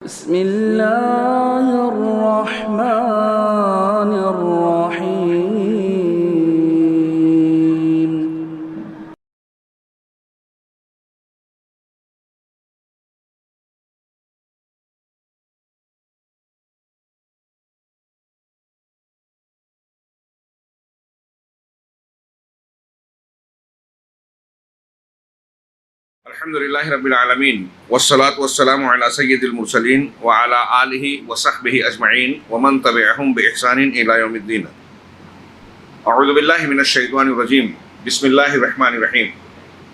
بسم اللہ الرحمن الرحیم الحمدللہ رب العالمین والصلاة والسلام علی سید المرسلین وعلی آلہ وصحبہ اجمعین ومن تبعہم بإحسان الی یوم الدین. اعوذ باللہ من الشیطان الرجیم. بسم اللہ الرحمن الرحیم.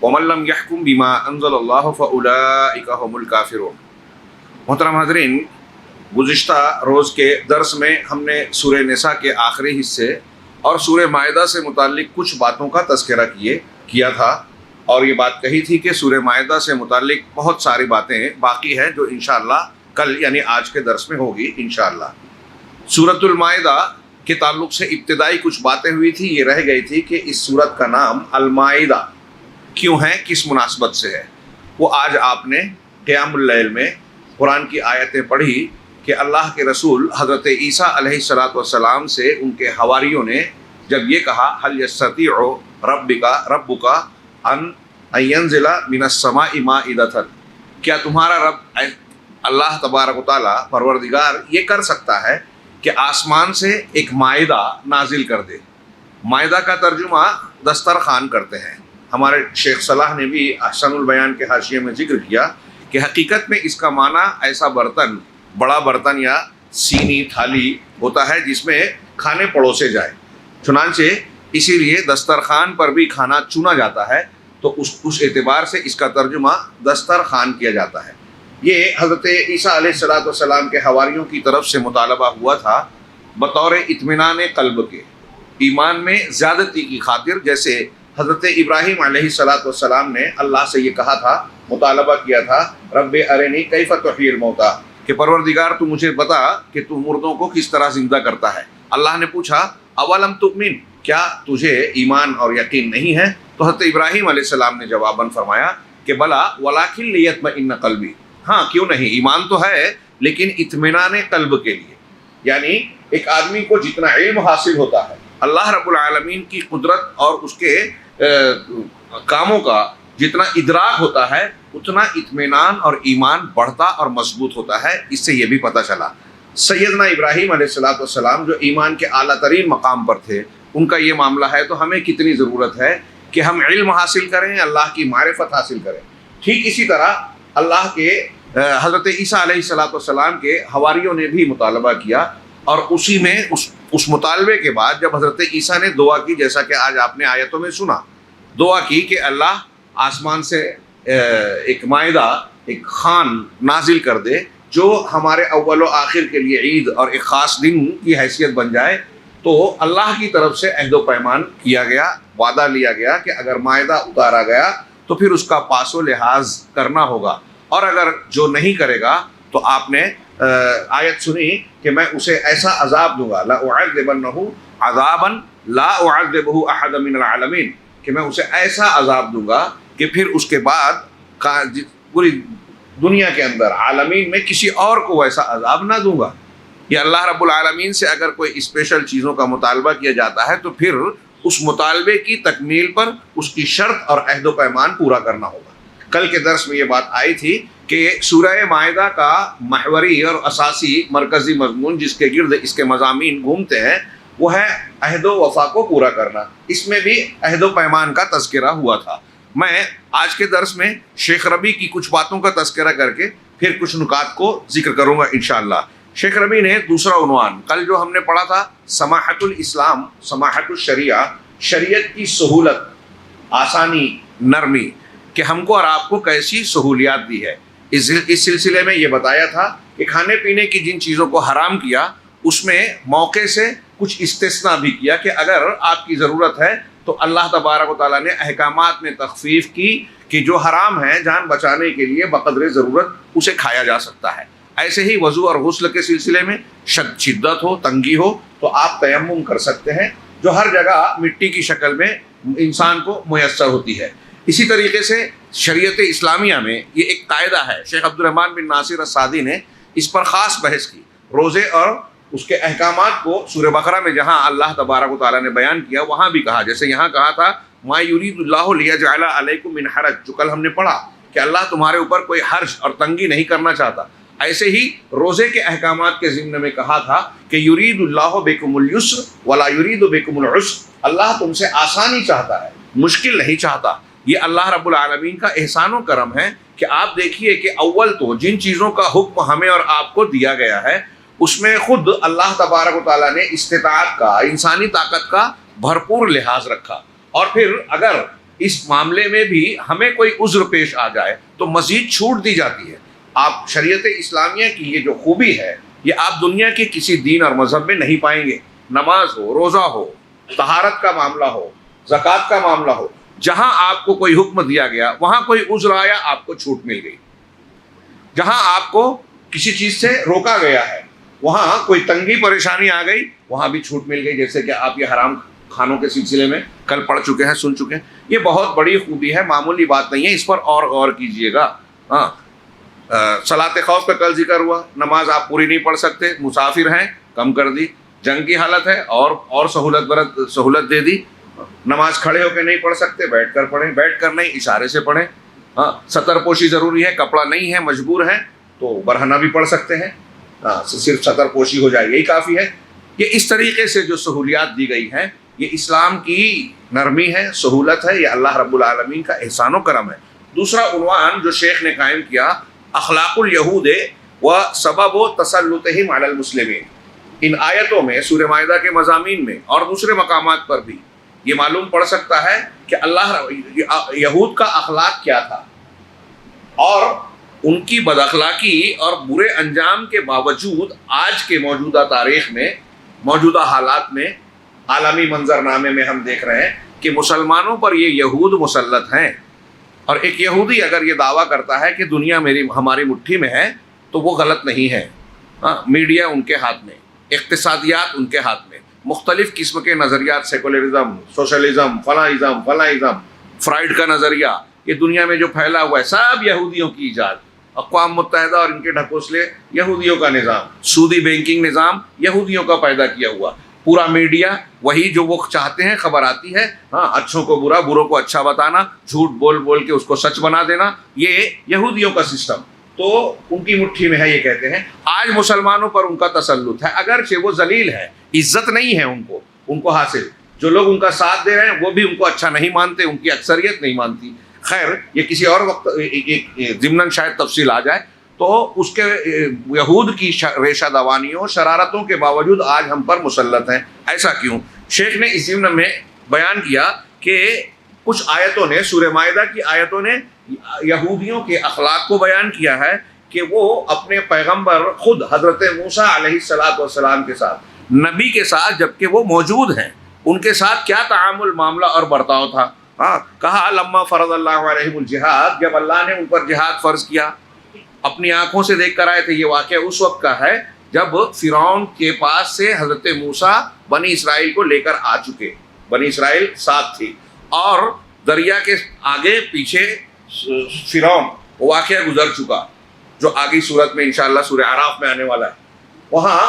ومن لم یحکم بما انزل اللہ فاولئک هم الکافرون. محترم حاضرین، گزشتہ روز کے درس میں ہم نے سورہ نساء کے آخری حصے اور سورہ مائدہ سے متعلق کچھ باتوں کا تذکرہ کیا تھا، اور یہ بات کہی تھی کہ سورہ مائدہ سے متعلق بہت ساری باتیں باقی ہیں جو انشاءاللہ کل یعنی آج کے درس میں ہوگی انشاءاللہ. سورۃ المائدہ کے تعلق سے ابتدائی کچھ باتیں ہوئی تھی. یہ رہ گئی تھی کہ اس سورت کا نام المائدہ کیوں ہے، کس مناسبت سے ہے. وہ آج آپ نے قیام اللیل میں قرآن کی آیتیں پڑھی کہ اللہ کے رسول حضرت عیسیٰ علیہ السلام سے ان کے حواریوں نے جب یہ کہا هل یستطیع ربک ان ینزل من السماء مائدۃ، کیا تمہارا رب اللہ تبارک و تعالیٰ پروردگار یہ کر سکتا ہے کہ آسمان سے ایک مائدہ نازل کر دے. مائدہ کا ترجمہ دسترخوان کرتے ہیں. ہمارے شیخ صلاح نے بھی احسن البیان کے حاشیے میں ذکر کیا کہ حقیقت میں اس کا معنی ایسا برتن، بڑا برتن یا سینی تھالی ہوتا ہے جس میں کھانے پڑوسے جائے. چنانچہ اسی لیے دسترخوان پر بھی کھانا چنا جاتا ہے، تو اس اعتبار سے اس کا ترجمہ دسترخوان کیا جاتا ہے. یہ حضرت عیسیٰ علیہ السلام کے حواریوں کی طرف سے مطالبہ ہوا تھا بطور اطمینان قلب کے، ایمان میں زیادتی کی خاطر. جیسے حضرت ابراہیم علیہ السلام نے اللہ سے یہ کہا تھا، مطالبہ کیا تھا رب ارنی کیف تحیی الموتیٰ، کہ پروردگار تو مجھے بتا کہ تو مردوں کو کس طرح زندہ کرتا ہے. اللہ نے پوچھا اولم تؤمن، کیا تجھے ایمان اور یقین نہیں ہے؟ تو حضرت ابراہیم علیہ السلام نے جواباً فرمایا کہ بلا ولکن لیطمئن قلبی، ہاں کیوں نہیں، ایمان تو ہے لیکن اطمینان قلب کے لیے. یعنی ایک آدمی کو جتنا علم حاصل ہوتا ہے اللہ رب العالمین کی قدرت اور اس کے کاموں کا جتنا ادراک ہوتا ہے اتنا اطمینان اور ایمان بڑھتا اور مضبوط ہوتا ہے. اس سے یہ بھی پتہ چلا سیدنا ابراہیم علیہ السلام جو ایمان کے اعلیٰ ترین مقام پر تھے، ان کا یہ معاملہ ہے تو ہمیں کتنی ضرورت ہے کہ ہم علم حاصل کریں، اللہ کی معرفت حاصل کریں. ٹھیک اسی طرح اللہ کے حضرت عیسیٰ علیہ السلام کے حواریوں نے بھی مطالبہ کیا، اور اسی میں اس مطالبے کے بعد جب حضرت عیسیٰ نے دعا کی، جیسا کہ آج آپ نے آیتوں میں سنا، دعا کی کہ اللہ آسمان سے ایک مائدہ، ایک خوان نازل کر دے جو ہمارے اول و آخر کے لیے عید اور ایک خاص دن کی حیثیت بن جائے. تو اللہ کی طرف سے عہد و پیمان کیا گیا، وعدہ لیا گیا کہ اگر مائدہ اتارا گیا تو پھر اس کا پاس و لحاظ کرنا ہوگا، اور اگر جو نہیں کرے گا تو آپ نے آیت سنی کہ میں اسے ایسا عذاب دوں گا، لأعذبنہ عذابا لا اعذبہ احد من العالمین، کہ میں اسے ایسا عذاب دوں گا کہ پھر اس کے بعد پوری دنیا کے اندر عالمین میں کسی اور کو ویسا عذاب نہ دوں گا. یہ اللہ رب العالمین سے اگر کوئی اسپیشل چیزوں کا مطالبہ کیا جاتا ہے تو پھر اس مطالبے کی تکمیل پر اس کی شرط اور عہد و پیمان پورا کرنا ہوگا. کل کے درس میں یہ بات آئی تھی کہ سورہ مائدہ کا محوری اور اساسی مرکزی مضمون جس کے گرد اس کے مضامین گھومتے ہیں وہ ہے عہد و وفا کو پورا کرنا. اس میں بھی عہد و پیمان کا تذکرہ ہوا تھا. میں آج کے درس میں شیخ ربیع کی کچھ باتوں کا تذکرہ کر کے پھر کچھ نکات کو ذکر کروں گا انشاءاللہ. شیخ ربیع نے دوسرا عنوان کل جو ہم نے پڑھا تھا سماحت الاسلام، سماحت الشریعہ، شریعت کی سہولت، آسانی، نرمی، کہ ہم کو اور آپ کو کیسی سہولیات دی ہے. اس سلسلے میں یہ بتایا تھا کہ کھانے پینے کی جن چیزوں کو حرام کیا اس میں موقع سے کچھ استثناء بھی کیا کہ اگر آپ کی ضرورت ہے تو اللہ تبارک و تعالیٰ نے احکامات میں تخفیف کی کہ جو حرام ہے جان بچانے کے لیے بقدر ضرورت اسے کھایا جا سکتا ہے. ایسے ہی وضو اور غسل کے سلسلے میں شدت ہو، تنگی ہو تو آپ تیمم کر سکتے ہیں، جو ہر جگہ مٹی کی شکل میں انسان کو میسر ہوتی ہے. اسی طریقے سے شریعت اسلامیہ میں یہ ایک قاعدہ ہے، شیخ عبد الرحمن بن ناصر السعدی نے اس پر خاص بحث کی. روزے اور اس کے احکامات کو سورہ بقرہ میں جہاں اللہ تبارک و تعالیٰ نے بیان کیا وہاں بھی کہا. جیسے یہاں کہا تھا ما یرید اللہ لیجعل علیکم من حرج، جو کل ہم نے پڑھا کہ اللہ تمہارے اوپر کوئی حرج اور تنگی نہیں کرنا چاہتا. ایسے ہی روزے کے احکامات کے ضمن میں کہا تھا کہ یرید اللہ بکم الیسر ولا یرید بکم العسر، اللہ تم سے آسانی چاہتا ہے، مشکل نہیں چاہتا. یہ اللہ رب العالمین کا احسان و کرم ہے کہ آپ دیکھیے کہ اول تو جن چیزوں کا حکم ہمیں اور آپ کو دیا گیا ہے اس میں خود اللہ تبارک و تعالیٰ نے استطاعت کا، انسانی طاقت کا بھرپور لحاظ رکھا. اور پھر اگر اس معاملے میں بھی ہمیں کوئی عذر پیش آ جائے تو مزید چھوٹ دی جاتی ہے. آپ شریعت اسلامیہ کی یہ جو خوبی ہے یہ آپ دنیا کے کسی دین اور مذہب میں نہیں پائیں گے. نماز ہو، روزہ ہو، طہارت کا معاملہ ہو، زکوٰۃ کا معاملہ ہو، جہاں آپ کو کوئی حکم دیا گیا وہاں کوئی عذر آیا آپ کو چھوٹ مل گئی. جہاں آپ کو کسی چیز سے روکا گیا ہے وہاں کوئی تنگی پریشانی آ گئی وہاں بھی چھوٹ مل گئی. جیسے کہ آپ یہ حرام کھانوں کے سلسلے میں کل پڑھ چکے ہیں، سن چکے ہیں. یہ بہت بڑی خوبی ہے، معمولی بات نہیں ہے، اس پر اور غور کیجئے گا. ہاں، صلاۃ خوف کا کل ذکر ہوا. نماز آپ پوری نہیں پڑھ سکتے، مسافر ہیں، کم کر دی. جنگ کی حالت ہے اور سہولت دے دی. نماز کھڑے ہو کے نہیں پڑھ سکتے، بیٹھ کر پڑھیں. بیٹھ کر نہیں، اشارے سے پڑھیں. ہاں، سطر پوشی ضروری ہے، کپڑا نہیں ہے، مجبور ہیں تو برہنہ بھی پڑھ سکتے ہیں. ہاں، صرف سطر پوشی ہو جائے یہی کافی ہے. یہ اس طریقے سے جو سہولیات دی گئی ہیں یہ اسلام کی نرمی ہے، سہولت ہے، یہ اللہ رب العالمین کا احسان و کرم ہے. دوسرا عنوان جو شیخ نے قائم کیا، اخلاق الیہود و سبب تسلطہم علی المسلمین. ان آیتوں میں سورہ مائدہ کے مضامین میں اور دوسرے مقامات پر بھی یہ معلوم پڑ سکتا ہے کہ یہود کا اخلاق کیا تھا اور ان کی بد اخلاقی اور برے انجام کے باوجود آج کے موجودہ تاریخ میں، موجودہ حالات میں، عالمی منظرنامے میں ہم دیکھ رہے ہیں کہ مسلمانوں پر یہ یہود مسلط ہیں. اور ایک یہودی اگر یہ دعویٰ کرتا ہے کہ دنیا ہماری مٹھی میں ہے تو وہ غلط نہیں ہے. ہاں، میڈیا ان کے ہاتھ میں، اقتصادیات ان کے ہاتھ میں، مختلف قسم کے نظریات، سیکولرزم، سوشلزم، فلاں فرائڈ کا نظریہ، یہ دنیا میں جو پھیلا ہوا ہے سب یہودیوں کی ایجاد. اقوام متحدہ اور ان کے ڈھکوسلے یہودیوں کا نظام، سودی بینکنگ نظام یہودیوں کا پیدا کیا ہوا. پورا میڈیا وہی جو وہ چاہتے ہیں خبر آتی ہے. ہاں، اچھوں کو برا، بروں کو اچھا بتانا، جھوٹ بول کے اس کو سچ بنا دینا، یہ یہودیوں کا سسٹم تو ان کی مٹھی میں ہے. یہ کہتے ہیں آج مسلمانوں پر ان کا تسلط ہے، اگرچہ وہ ذلیل ہے، عزت نہیں ہے ان کو حاصل. جو لوگ ان کا ساتھ دے رہے ہیں وہ بھی ان کو اچھا نہیں مانتے، ان کی اکثریت نہیں مانتی. خیر، یہ کسی اور وقت ضمناً شاید تفصیل آ جائے. تو اس کے یہود کی ریشہ دوانیوں، شرارتوں کے باوجود آج ہم پر مسلط ہیں. ایسا کیوں؟ شیخ نے اس ضمن میں بیان کیا کہ کچھ آیتوں نے، سورہ مائدہ کی آیتوں نے یہودیوں کے اخلاق کو بیان کیا ہے کہ وہ اپنے پیغمبر خود حضرت موسیٰ علیہ السلام کے ساتھ، نبی کے ساتھ جبکہ وہ موجود ہیں، ان کے ساتھ کیا تعامل، معاملہ اور برتاؤ تھا. کہا لما فرض اللہ علیہم الجہاد، جب اللہ نے ان پر جہاد فرض کیا. اپنی آنکھوں سے دیکھ کر آئے تھے. یہ واقعہ اس وقت کا ہے جب فرعون کے پاس سے حضرت موسیٰ بنی اسرائیل کو لے کر آ چکے. بنی اسرائیل ساتھ تھی اور دریا کے آگے پیچھے فرعون، وہ واقعہ گزر چکا جو آگے صورت میں انشاءاللہ سورہ اعراف میں آنے والا ہے. وہاں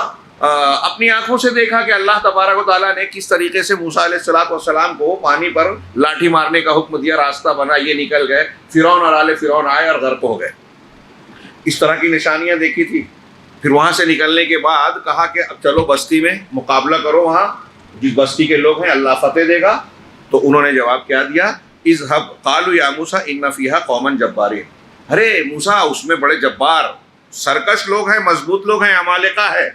اپنی آنکھوں سے دیکھا کہ اللہ تبارک و تعالیٰ نے کس طریقے سے موسیٰ علیہ السلام کو پانی پر لاٹھی مارنے کا حکم دیا، راستہ بنا، یہ نکل گئے. فرعون اور آل فرعون آئے اور غرق ہو گئے. اس طرح کی نشانیاں دیکھی تھی. پھر وہاں سے نکلنے کے بعد کہا کہ اب چلو بستی میں مقابلہ کرو، وہاں جس بستی کے لوگ ہیں اللہ فتح دے گا. تو انہوں نے جواب کیا دیا، اذهب قالوا یا موسیٰ ان فیہا قوما جبارین. ارے موسیٰ، اس میں بڑے جبار سرکش لوگ ہیں، مضبوط لوگ ہیں، عمالقہ ہے.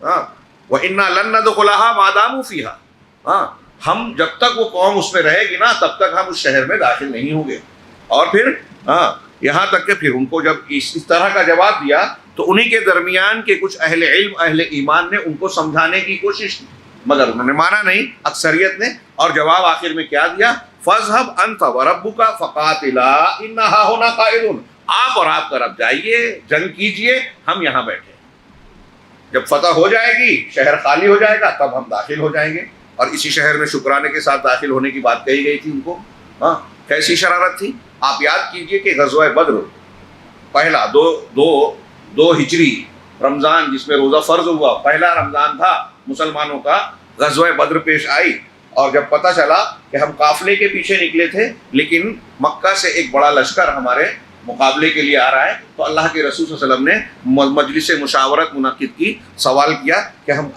وَإِنَّا لَن نَّدْخُلَهَا مَا دَامُوا فِيهَا. ہم جب تک وہ قوم اس میں رہے گی نا تب تک ہم اس شہر میں داخل نہیں ہوں گے. اور پھر یہاں تک کہ پھر ان کو جب اس طرح کا جواب دیا تو انہی کے درمیان کے کچھ اہل علم، اہل ایمان نے ان کو سمجھانے کی کوشش کی مگر انہوں نے مانا نہیں، اکثریت نے. اور جواب آخر میں کیا دیا، فَاذْهَبْ أَنْتَ وَرَبُّكَ فَقَاتِلَا إِنَّهَا هُنَا قَاعِدُونَ. آپ اور آپ کا رب جائیے، جنگ کیجئے، ہم یہاں بیٹھے. جب فتح ہو جائے گی، شہر خالی ہو جائے گا، تب ہم داخل ہو جائیں گے. اور اسی شہر میں شکرانے کے ساتھ داخل ہونے کی بات کہی گئی تھی ان کو. کیسی شرارت تھی آپ یاد کیجئے کہ غزوہ بدر پہلا دو ہجری رمضان جس میں روزہ فرض ہوا، پہلا رمضان تھا مسلمانوں کا، غزوہ بدر پیش آئی، اور جب پتہ چلا کہ ہم قافلے کے پیچھے نکلے تھے لیکن مکہ سے ایک بڑا لشکر ہمارے مقابلے کے لیے آ رہا ہے، تو اللہ کے رسول صلی اللہ علیہ وسلم نے مجلس مشاورت منعقد کی، سوال کیا کہ ہم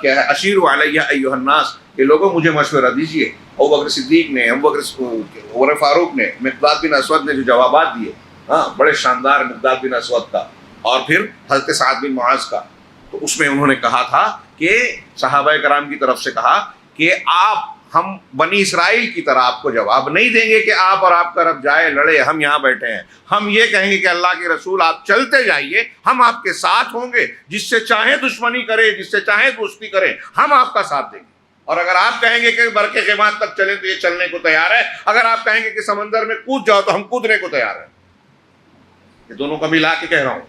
کیا ہے اشیر علیہ ایھا الناس، کہ لوگوں مجھے مشورہ دیجیے۔ ابوبکر صدیق نے، عمر فاروق نے، مقداد بن اسود نے جو جوابات دیے، بڑے شاندار، مقداد بن اسود کا اور پھر حضرت سعد بن معاذ کا، تو اس میں انہوں نے کہا تھا کہ صحابہ کرام کی طرف سے کہا کہ ہم بنی اسرائیل کی طرح آپ کو جواب نہیں دیں گے کہ آپ اور آپ کا رب جائے لڑے، ہم یہاں بیٹھے ہیں، ہم یہ کہیں گے کہ اللہ کے رسول آپ چلتے جائیے، ہم آپ کے ساتھ ہوں گے، جس سے چاہیں دشمنی کرے، جس سے چاہیں دوستی کرے، ہم آپ کا ساتھ دیں گے، اور اگر آپ کہیں گے کہ برقِ غیمات تک چلیں تو یہ چلنے کو تیار ہے، اگر آپ کہیں گے کہ سمندر میں کود جاؤ تو ہم کودنے کو تیار ہیں۔ یہ دونوں کو ملا کے کہہ رہا ہوں،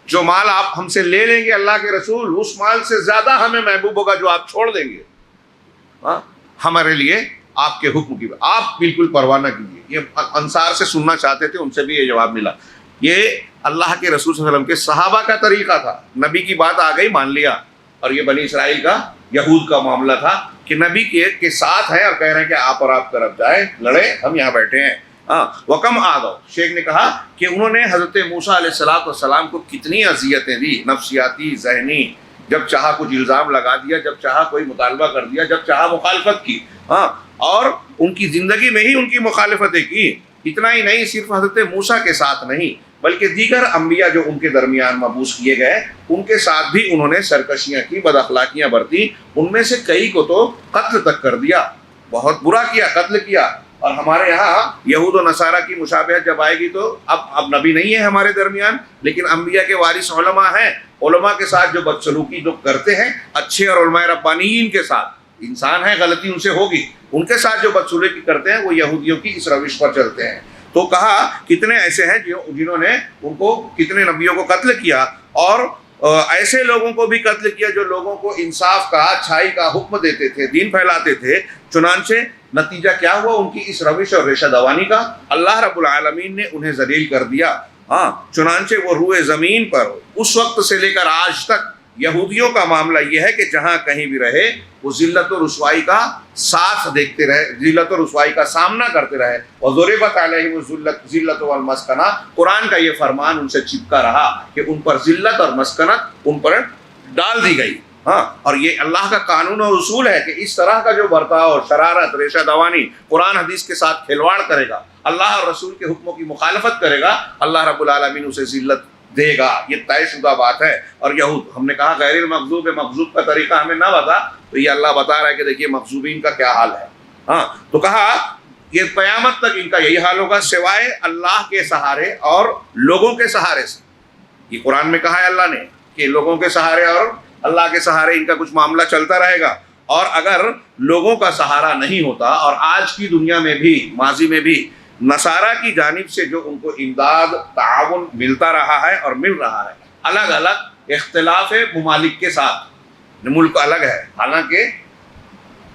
جو مال آپ ہم سے لے لیں گے اللہ کے رسول، اس مال سے زیادہ ہمیں محبوب ہوگا جو آپ چھوڑ دیں گے، ہمارے لیے آپ کے حکم کی آپ بالکل پرواہ نہ کیجیے۔ یہ انصار سے سننا چاہتے تھے، ان سے بھی یہ جواب ملا۔ یہ اللہ کے رسول صلی اللہ علیہ وسلم کے صحابہ کا طریقہ تھا، نبی کی بات آ گئی مان لیا، اور یہ بنی اسرائیل کا، یہود کا معاملہ تھا کہ نبی کے ساتھ ہیں اور کہہ رہے ہیں کہ آپ اور آپ طرف جائیں لڑے، ہم یہاں بیٹھے ہیں۔ وکم آدو، شیخ نے کہا کہ انہوں نے حضرت موسیٰ علیہ السلام کو کتنی اذیتیں دی، نفسیاتی، ذہنی، جب چاہا کچھ الزام لگا دیا، جب چاہا کوئی مطالبہ کر دیا، جب چاہا مخالفت کی، اور ان کی زندگی میں ہی ان کی مخالفتیں کی۔ اتنا ہی نہیں، صرف حضرت موسیٰ کے ساتھ نہیں بلکہ دیگر انبیاء جو ان کے درمیان مبعوث کیے گئے ان کے ساتھ بھی انہوں نے سرکشیاں کی، بد اخلاقیاں برتی، ان میں سے کئی کو تو قتل تک کر دیا، بہت برا کیا، قتل کیا۔ اور ہمارے یہاں یہود و نصارہ کی مشابہت جب آئے گی تو اب نبی نہیں ہے ہمارے درمیان، لیکن انبیاء کے وارث علماء ہیں، علماء کے ساتھ جو بدسلوکی جو کرتے ہیں اچھے، اور علماء ربانیین کے ساتھ، انسان ہے غلطی ان سے ہوگی، ان کے ساتھ جو بدسلوکی کرتے ہیں وہ یہودیوں کی اس روش پر چلتے ہیں۔ تو کہا کتنے ایسے ہیں جنہوں نے ان کو، کتنے نبیوں کو قتل کیا، اور ایسے لوگوں کو بھی قتل کیا جو لوگوں کو انصاف کا، اچھائی کا حکم دیتے تھے، دین پھیلاتے تھے۔ چنانچہ نتیجہ کیا ہوا ان کی اس روش اور ریشہ دوانی کا؟ اللہ رب العالمین نے انہیں ذلیل کر دیا۔ چنانچہ وہ روئے زمین پر اس وقت سے لے کر آج تک یہودیوں کا معاملہ یہ ہے کہ جہاں کہیں بھی رہے وہ ذلت و رسوائی کا ساتھ دیکھتے رہے، ذلت و رسوائی کا سامنا کرتے رہے۔ وَضُرِبَتْ عَلَيْهِمُ الذِّلَّةُ وَالْمَسْكَنَةُ، قرآن کا یہ فرمان ان سے چپکا رہا کہ ان پر ذلت اور مسکنت ان پر ڈال دی گئی۔ اور یہ اللہ کا قانون اور اصول ہے کہ اس طرح کا جو برتاؤ، شرارت، ریشہ دوانی، قرآن حدیث کے ساتھ کھلواڑ کرے گا، اللہ اور رسول کے حکموں کی مخالفت کرے گا، اللہ رب العالمین اسے ذلت دے گا، یہ طے شدہ بات ہے۔ اور یہود، ہم نے کہا غیر المغضوب، مغضوب کا طریقہ ہمیں نہ بتا، تو یہ اللہ بتا رہا ہے کہ دیکھیے مغضوبین کا کیا حال ہے۔ تو کہا یہ قیامت تک ان کا یہی حال ہوگا، سوائے اللہ کے سہارے اور لوگوں کے سہارے سے۔ یہ قرآن میں کہا ہے اللہ نے کہ لوگوں کے سہارے اور اللہ کے سہارے ان کا کچھ معاملہ چلتا رہے گا۔ اور اگر لوگوں کا سہارا نہیں ہوتا، اور آج کی دنیا میں بھی، ماضی میں بھی نصارہ کی جانب سے جو ان کو امداد، تعاون ملتا رہا ہے اور مل رہا ہے، الگ الگ اختلاف ممالک کے ساتھ، ملک الگ ہے، حالانکہ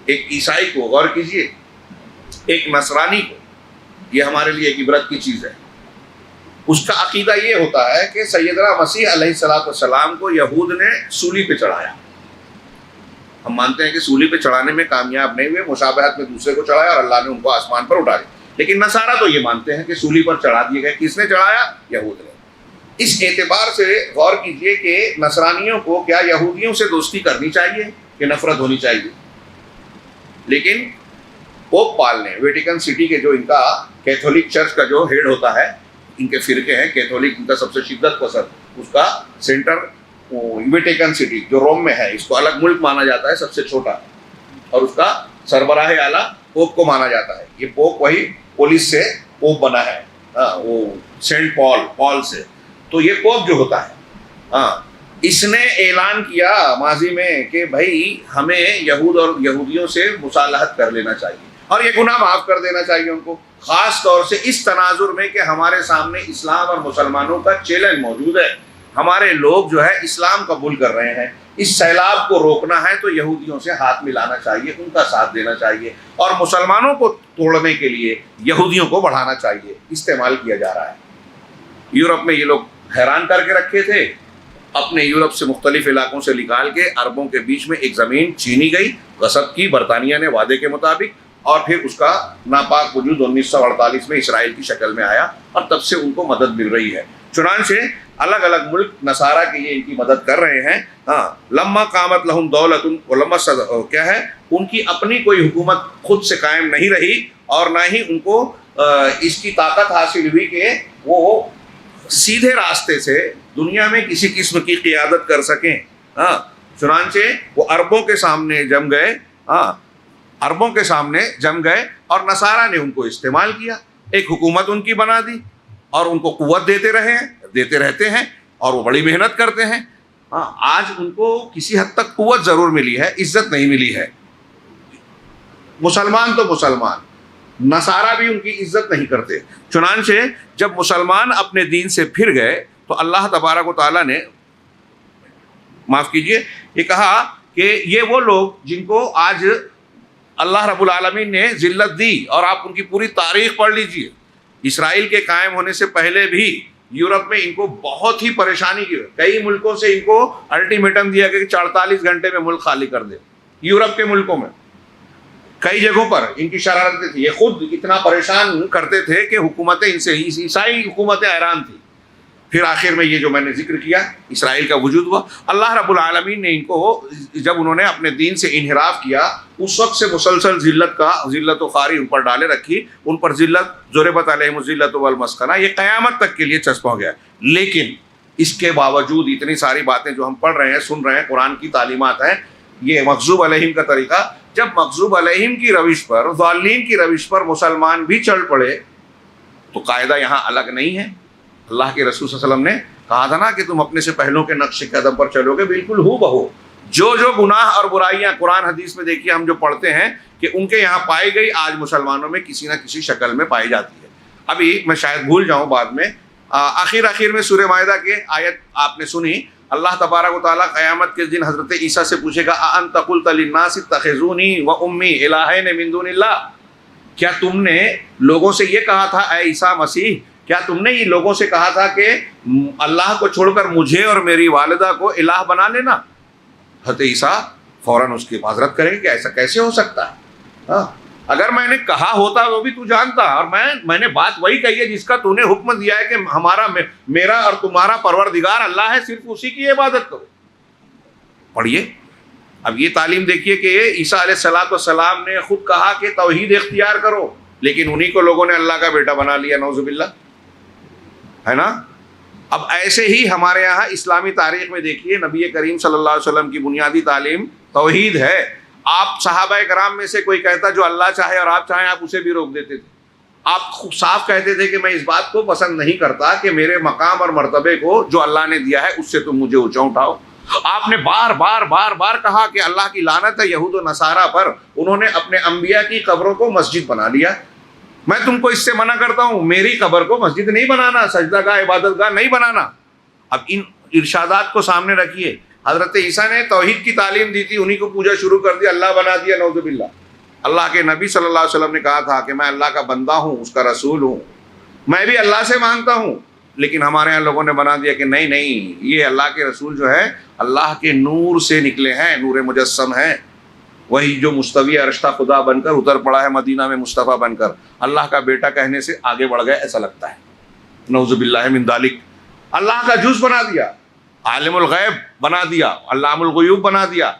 ایک عیسائی کو غور کیجئے، ایک نصرانی کو، یہ ہمارے لیے ایک عبرت کی چیز ہے، اس کا عقیدہ یہ ہوتا ہے کہ سیدنا مسیح علیہ السلام کو یہود نے سولی پہ چڑھایا۔ ہم مانتے ہیں کہ سولی پہ چڑھانے میں کامیاب نہیں ہوئے، مشابہت میں دوسرے کو چڑھایا اور اللہ نے ان کو آسمان پر اٹھا لیا، لیکن نصارہ تو یہ مانتے ہیں کہ سولی پر چڑھا دیے گئے۔ کس نے چڑھایا؟ یہود نے۔ اس اعتبار سے غور کیجئے کہ نصرانیوں کو کیا یہودیوں سے دوستی کرنی چاہیے کہ نفرت ہونی چاہیے؟ لیکن پوپ پال نے، ویٹیکن سٹی کے جو ان کا کیتھولک چرچ کا جو ہیڈ ہوتا ہے، ان کے فرقے ہیں کیتھولک، ان کا سب سے شدت پسند، اس کا سینٹر ویٹیکن سٹی جو روم میں ہے، اس کو الگ ملک مانا جاتا ہے، سب سے چھوٹا، اور اس کا سربراہ اعلیٰ پوپ کو مانا جاتا ہے۔ یہ پوپ وہی پولیس سے پوپ بنا ہے، وہ سینٹ پال سے۔ تو یہ پوپ جو ہوتا ہے، اس نے اعلان کیا ماضی میں کہ بھائی ہمیں یہود اور یہودیوں سے مصالحت کر لینا چاہیے، اور یہ گناہ معاف کر دینا چاہیے ان کو، خاص طور سے اس تناظر میں کہ ہمارے سامنے اسلام اور مسلمانوں کا چیلنج موجود ہے، ہمارے لوگ جو ہے اسلام قبول کر رہے ہیں، اس سیلاب کو روکنا ہے تو یہودیوں سے ہاتھ ملانا چاہیے، ان کا ساتھ دینا چاہیے، اور مسلمانوں کو توڑنے کے لیے یہودیوں کو بڑھانا چاہیے، استعمال کیا جا رہا ہے۔ یورپ میں یہ لوگ حیران کر کے رکھے تھے اپنے یورپ سے مختلف علاقوں سے نکال کے عربوں کے بیچ میں ایک زمین چھینی گئی، غصب کی برطانیہ نے وعدے کے مطابق، اور پھر اس کا ناپاک وجود 1948 میں اسرائیل کی شکل میں آیا، اور تب سے ان کو مدد مل رہی ہے۔ چنانچہ الگ الگ ملک نصارہ کے یہ ان کی مدد کر رہے ہیں۔ ہاں، لما قامت لہم دولت، لما کیا ہے، ان کی اپنی کوئی حکومت خود سے قائم نہیں رہی، اور نہ ہی ان کو اس کی طاقت حاصل ہوئی کہ وہ سیدھے راستے سے دنیا میں کسی قسم کی قیادت کر سکیں۔ ہاں، چنانچہ وہ عربوں کے سامنے جم گئے، عربوں کے سامنے جم گئے، اور نصارہ نے ان کو استعمال کیا، ایک حکومت ان کی بنا دی، اور ان کو قوت دیتے رہتے ہیں، اور وہ بڑی محنت کرتے ہیں۔ آج ان کو کسی حد تک قوت ضرور ملی ہے، عزت نہیں ملی ہے۔ مسلمان تو مسلمان، نصارہ بھی ان کی عزت نہیں کرتے۔ چنانچہ جب مسلمان اپنے دین سے پھر گئے تو اللہ تبارک و تعالیٰ نے معاف کیجئے یہ کہا کہ یہ وہ لوگ جن کو آج اللہ رب العالمین نے ذلت دی، اور آپ ان کی پوری تاریخ پڑھ لیجئے۔ اسرائیل کے قائم ہونے سے پہلے بھی یورپ میں ان کو بہت ہی پریشانی کی، کئی ملکوں سے ان کو الٹیمیٹم دیا گیا کہ 48 گھنٹے میں ملک خالی کر دے۔ یورپ کے ملکوں میں کئی جگہوں پر ان کی شرارتیں تھیں، یہ خود اتنا پریشان کرتے تھے کہ حکومتیں ان سے، عیسائی حکومتیں حیران تھیں۔ پھر آخر میں یہ جو میں نے ذکر کیا، اسرائیل کا وجود ہوا۔ اللہ رب العالمین نے ان کو جب انہوں نے اپنے دین سے انحراف کیا، اس وقت سے مسلسل ذلت و خواری ان پر ڈالے رکھی، ان پر ذلت، ضربت علیہم الذلۃ والمسکنہ، یہ قیامت تک کے لیے چسپاں ہو گیا۔ لیکن اس کے باوجود اتنی ساری باتیں جو ہم پڑھ رہے ہیں، سن رہے ہیں، قرآن کی تعلیمات ہیں، یہ مغضوب علیہم کا طریقہ، جب مغضوب علیہم کی روش پر، ضالین کی روش پر مسلمان بھی چل پڑے تو قاعدہ یہاں الگ نہیں ہے۔ اللہ کے رسول صلی اللہ علیہ وسلم نے کہا تھا نا کہ تم اپنے سے پہلوں کے نقش قدم پر چلو گے، بالکل ہو بہو جو گناہ اور برائیاں قرآن حدیث میں دیکھیے ہم جو پڑھتے ہیں کہ ان کے یہاں پائی گئی، آج مسلمانوں میں کسی نہ کسی شکل میں پائی جاتی ہے۔ ابھی میں شاید بھول جاؤں بعد میں، آخر میں سورہ مائدہ کے آیت آپ نے سنی، اللہ تبارک و تعالیٰ قیامت کے دن حضرت عیسیٰ سے پوچھے گا اَأَنْتَ قُلْتَ لِلنَّاسِ اتَّخِذُونِي وَأُمِّي إِلَٰهَيْنِ مِن دُونِ اللَّهِ، کیا تم نے لوگوں سے یہ کہا تھا اے عیسیٰ مسیح، کیا تم نے یہ لوگوں سے کہا تھا کہ اللہ کو چھوڑ کر مجھے اور میری والدہ کو الہ بنا لینا؟ حضرت عیسیٰ فوراً اس کی معذرت کریں کہ ایسا کیسے ہو سکتا ہے؟ اگر میں نے کہا ہوتا وہ بھی تو جانتا، اور میں نے بات وہی کہی ہے جس کا تو نے حکم دیا ہے کہ میرا اور تمہارا پروردگار اللہ ہے، صرف اسی کی عبادت کرو۔ پڑھیے اب یہ تعلیم دیکھیے کہ عیسیٰ علیہ السلام نے خود کہا کہ توحید اختیار کرو، لیکن انہی کو لوگوں نے اللہ کا بیٹا بنا لیا، نعوذ باللہ، ہے نا۔ اب ایسے ہی ہمارے یہاں اسلامی تاریخ میں دیکھیے، نبی کریم صلی اللہ علیہ وسلم کی بنیادی تعلیم توحید ہے۔ آپ صحابہ کرام میں سے کوئی کہتا جو اللہ چاہے اور آپ چاہیں، آپ اسے بھی روک دیتے تھے۔ آپ خود صاف کہتے تھے کہ میں اس بات کو پسند نہیں کرتا کہ میرے مقام اور مرتبے کو جو اللہ نے دیا ہے اس سے تم مجھے اونچا اٹھاؤ۔ آپ نے بار بار کہا کہ اللہ کی لعنت ہے یہود و نصارہ پر، انہوں نے اپنے انبیاء کی قبروں کو مسجد بنا لیا۔ میں تم کو اس سے منع کرتا ہوں، میری قبر کو مسجد نہیں بنانا، سجدہ گاہ، عبادت گاہ نہیں بنانا۔ اب ان ارشادات کو سامنے رکھیے، حضرت عیسیٰ نے توحید کی تعلیم دی تھی، انہی کو پوجا شروع کر دیا، اللہ بنا دیا، نعوذ باللہ۔ اللہ کے نبی صلی اللہ علیہ وسلم نے کہا تھا کہ میں اللہ کا بندہ ہوں، اس کا رسول ہوں، میں بھی اللہ سے مانگتا ہوں، لیکن ہمارے یہاں لوگوں نے بنا دیا کہ نہیں، یہ اللہ کے رسول جو ہے اللہ کے نور سے نکلے ہیں، نور مجسم ہیں، وہی جو مستوی عرشتہ خدا بن کر اتر پڑا ہے مدینہ میں مصطفیٰ بن کر، اللہ کا بیٹا کہنے سے آگے بڑھ گئے ایسا لگتا ہے، نعوذ باللہ من ذالک۔ اللہ کا جز بنا دیا، عالم الغیب بنا دیا، علام الغیوب بنا دیا،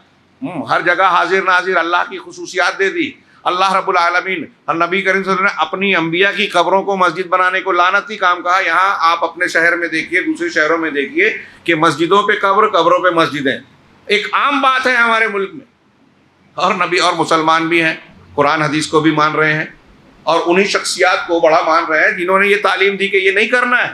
ہر جگہ حاضر ناظر، اللہ کی خصوصیات دے دی۔ اللہ رب العالمین اور نبی کریم صلی اللہ علیہ وسلم نے اپنی انبیاء کی قبروں کو مسجد بنانے کو لعنتی کام کہا۔ یہاں آپ اپنے شہر میں دیکھیے، دوسرے شہروں میں دیکھیے کہ مسجدوں پہ قبر، قبروں پہ مسجدیں، ایک عام بات ہے ہمارے ملک میں، اور نبی اور مسلمان بھی ہیں، قرآن حدیث کو بھی مان رہے ہیں، اور انہی شخصیات کو بڑا مان رہے ہیں جنہوں نے یہ تعلیم دی کہ یہ نہیں کرنا ہے،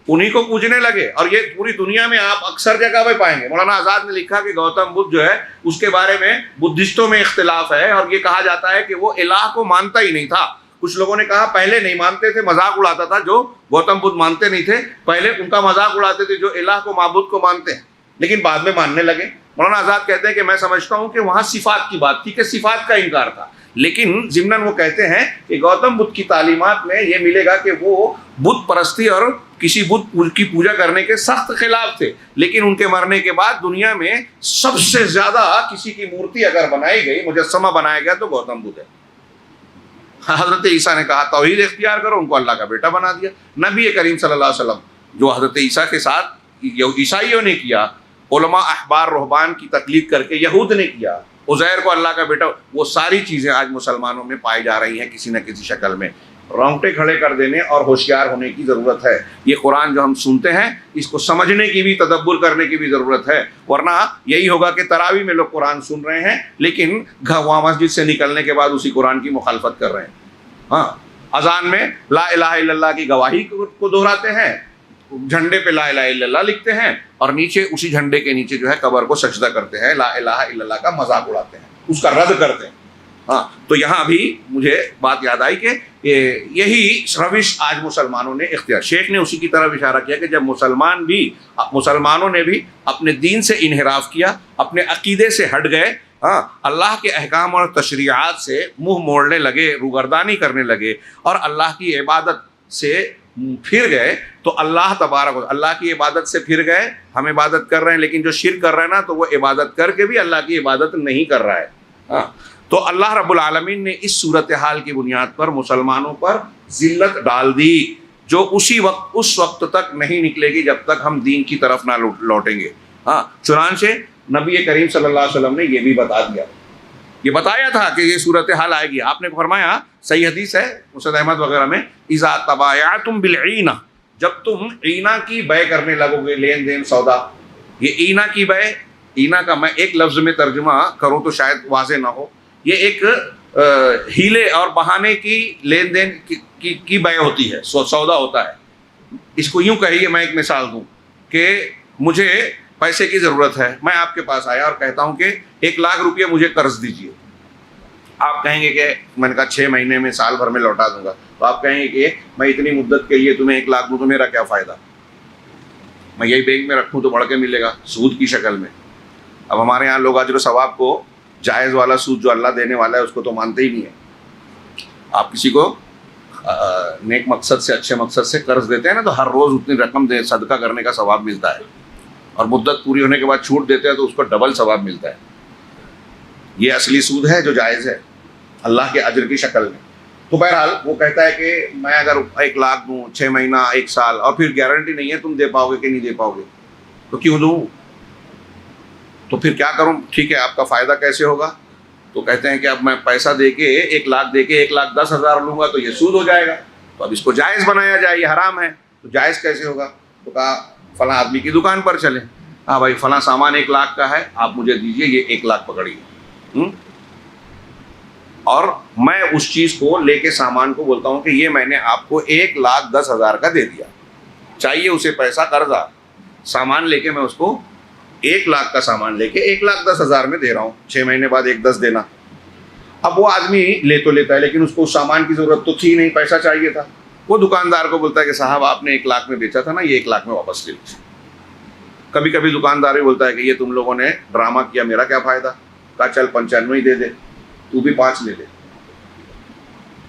انہی کو پوجنے لگے۔ اور یہ پوری دنیا میں آپ اکثر جگہ پہ پائیں گے۔ مولانا آزاد نے لکھا کہ گوتم بدھ جو ہے اس کے بارے میں بدھسٹوں میں اختلاف ہے، اور یہ کہا جاتا ہے کہ وہ الہ کو مانتا ہی نہیں تھا۔ کچھ لوگوں نے کہا پہلے نہیں مانتے تھے، مذاق اڑاتا تھا، جو گوتم بدھ مانتے نہیں تھے پہلے ان کا مذاق اڑاتے تھے جو الہ کو، معبود کو مانتے ہیں، لیکن بعد میں ماننے لگے۔ مولانا آزاد کہتے ہیں کہ میں سمجھتا ہوں کہ وہاں صفات کی بات تھی، کہ صفات کا انکار تھا، لیکن ضمناً وہ کہتے ہیں کہ گوتم بدھ کی تعلیمات میں یہ ملے گا کہ وہ بت پرستی اور کسی بت کی پوجا کرنے کے سخت خلاف تھے، لیکن ان کے مرنے کے بعد دنیا میں سب سے زیادہ کسی کی مورتی اگر بنائی گئی، مجسمہ بنایا گیا، تو گوتم بدھ ہے۔ حضرت عیسیٰ نے کہا توحید اختیار کرو، ان کو اللہ کا بیٹا بنا دیا۔ نبی کریم صلی اللہ علیہ وسلم جو حضرت عیسیٰ کے ساتھ عیسائیوں نے کیا، علماء احبار رہبان کی تقلید کر کے یہود نے کیا، عزیر کو اللہ کا بیٹا، وہ ساری چیزیں آج مسلمانوں میں پائی جا رہی ہیں کسی نہ کسی شکل میں۔ رونگٹے کھڑے کر دینے اور ہوشیار ہونے کی ضرورت ہے۔ یہ قرآن جو ہم سنتے ہیں اس کو سمجھنے کی بھی، تدبر کرنے کی بھی ضرورت ہے، ورنہ یہی ہوگا کہ تراویح میں لوگ قرآن سن رہے ہیں لیکن وہاں مسجد سے نکلنے کے بعد اسی قرآن کی مخالفت کر رہے ہیں۔ ہاں، اذان میں لا الہ الا اللہ کی گواہی کو دہراتے ہیں، جھنڈے پہ لا الہ الا اللہ لکھتے ہیں، اور نیچے اسی جھنڈے کے نیچے جو ہے قبر کو سجدہ کرتے ہیں، لا الہ الا اللہ کا مذاق اڑاتے ہیں، اس کا رد کرتے ہیں۔ ہاں، تو یہاں بھی مجھے بات یاد آئی کہ یہی روش آج مسلمانوں نے اختیار، شیخ نے اسی کی طرف اشارہ کیا کہ جب مسلمانوں نے بھی اپنے دین سے انحراف کیا، اپنے عقیدے سے ہٹ گئے، ہاں، اللہ کے احکام اور تشریعات سے منہ موڑنے لگے، روگردانی کرنے لگے، اور اللہ کی عبادت سے پھر گئے، تو اللہ تبارک اللہ کی عبادت سے پھر گئے۔ ہم عبادت کر رہے ہیں لیکن جو شرک کر رہا ہے نا، تو وہ عبادت کر کے بھی اللہ کی عبادت نہیں کر رہا ہے۔ ہاں، تو اللہ رب العالمین نے اس صورتحال کی بنیاد پر مسلمانوں پر ذلت ڈال دی، جو اس وقت تک نہیں نکلے گی جب تک ہم دین کی طرف نہ لوٹیں گے۔ ہاں، چنانچہ نبی کریم صلی اللہ علیہ وسلم نے یہ بھی بتا دیا، یہ بتایا تھا کہ یہ صورتحال آئے گی۔ آپ نے فرمایا، صحیح حدیث ہے مسند احمد وغیرہ میں، اذا تبایعتم بالعینہ، جب تم عینہ کی بے کرنے لگو گے، لین دین سودا۔ یہ عینہ کی بے، عینہ کا میں ایک لفظ میں ترجمہ کروں تو شاید واضح نہ ہو، یہ ایک ہیلے اور بہانے کی لین دین کی بے ہوتی ہے، سودا ہوتا ہے۔ اس کو یوں کہیے، میں ایک مثال دوں کہ مجھے پیسے کی ضرورت ہے، میں آپ کے پاس آیا اور کہتا ہوں کہ 1,00,000 روپیہ مجھے قرض دیجیے۔ آپ کہیں گے کہ میں نے کہا 6 مہینے میں، سال بھر میں لوٹا دوں گا، تو آپ کہیں گے کہ میں اتنی مدت کے لیے تمہیں 1,00,000 دوں تو میرا کیا فائدہ، میں یہی بینک میں رکھوں تو بڑھ کے ملے گا سود کی شکل میں۔ اب ہمارے یہاں لوگ اجر و ثواب کو جائز والا سود جو اللہ دینے والا ہے اس کو تو مانتے ہی نہیں ہے۔ آپ کسی کو نیک مقصد سے، اچھے مقصد سے قرض دیتے ہیں نا، تو ہر روز اتنی رقم دے، صدقہ کرنے کا ثواب ملتا ہے، اور مدت پوری ہونے کے بعد چھوٹ دیتے ہیں تو اس کو ڈبل ثواب ملتا ہے۔ یہ اصلی سود ہے جو جائز ہے اللہ کے اجر کی شکل میں۔ تو بہرحال وہ کہتا ہے کہ میں اگر 1,00,000 دوں، 6 مہینہ، 1 سال، اور پھر گارنٹی نہیں ہے تم دے پاؤ گے کہ نہیں دے پاؤ گے، تو کیوں دوں؟ تو پھر کیا کروں؟ ٹھیک ہے، آپ کا فائدہ کیسے ہوگا؟ تو کہتے ہیں کہ اب میں پیسہ دے کے 1,00,000 دے کے 1,10,000 لوں گا تو یہ سود ہو جائے گا، تو اب اس کو جائز بنایا جائے، یہ حرام ہے، تو جائز کیسے ہوگا؟ تو کہا فلاں آدمی کی دکان پر چلیں، ہاں بھائی فلاں سامان 1,00,000 کا ہے، آپ مجھے دیجئے، یہ 1,00,000 پکڑیے، اور میں اس چیز کو لے کے سامان کو بولتا ہوں کہ یہ میں نے آپ کو 1,10,000 کا دے دیا، چاہیے اسے پیسہ قرضہ، سامان لے کے میں اس کو 1,00,000 کا سامان لے کے 1,10,000 میں دے رہا ہوں، 6 مہینے بعد 1,10 دینا۔ اب وہ آدمی لے تو لیتا ہے لیکن اس کو سامان کی ضرورت تو تھی نہیں، پیسہ چاہیے تھا۔ وہ دکاندار کو بولتا ہے کہ صاحب آپ نے 1,00,000 میں بیچا تھا نا، یہ 1,00,000 میں واپس لے لیجیے۔ کبھی کبھی دکاندار بھی بولتا ہے کہ یہ تم لوگوں نے ڈرامہ کیا، میرا کیا فائدہ، کہا چل 95 ہی دے دے، تو بھی 5 لے لے،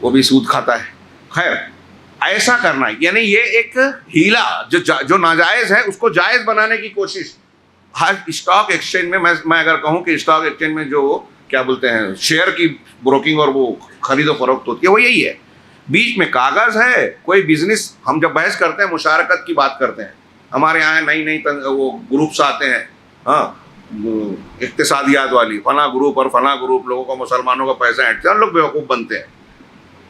وہ بھی سود کھاتا ہے۔ خیر، ایسا کرنا یعنی یہ ایک ہیلا جو ناجائز ہے اس کو جائز بنانے کی کوشش۔ ہر اسٹاک ایکسچینج میں میں اگر کہوں کہ اسٹاک ایکسچینج میں جو کیا بولتے ہیں شیئر کی بروکنگ اور وہ خرید و فروخت ہوتی ہے، وہ یہی ہے، بیچ میں کاغذ ہے، کوئی بزنس۔ ہم جب بحث کرتے ہیں مشارکت کی بات کرتے ہیں، ہمارے یہاں نئی وہ گروپس آتے ہیں، ہاں، اقتصادیات والی، فلاں گروپ اور فلاں گروپ، لوگوں کو مسلمانوں کا پیسہ ہٹتے ہیں، لوگ بیوقوف بنتے ہیں۔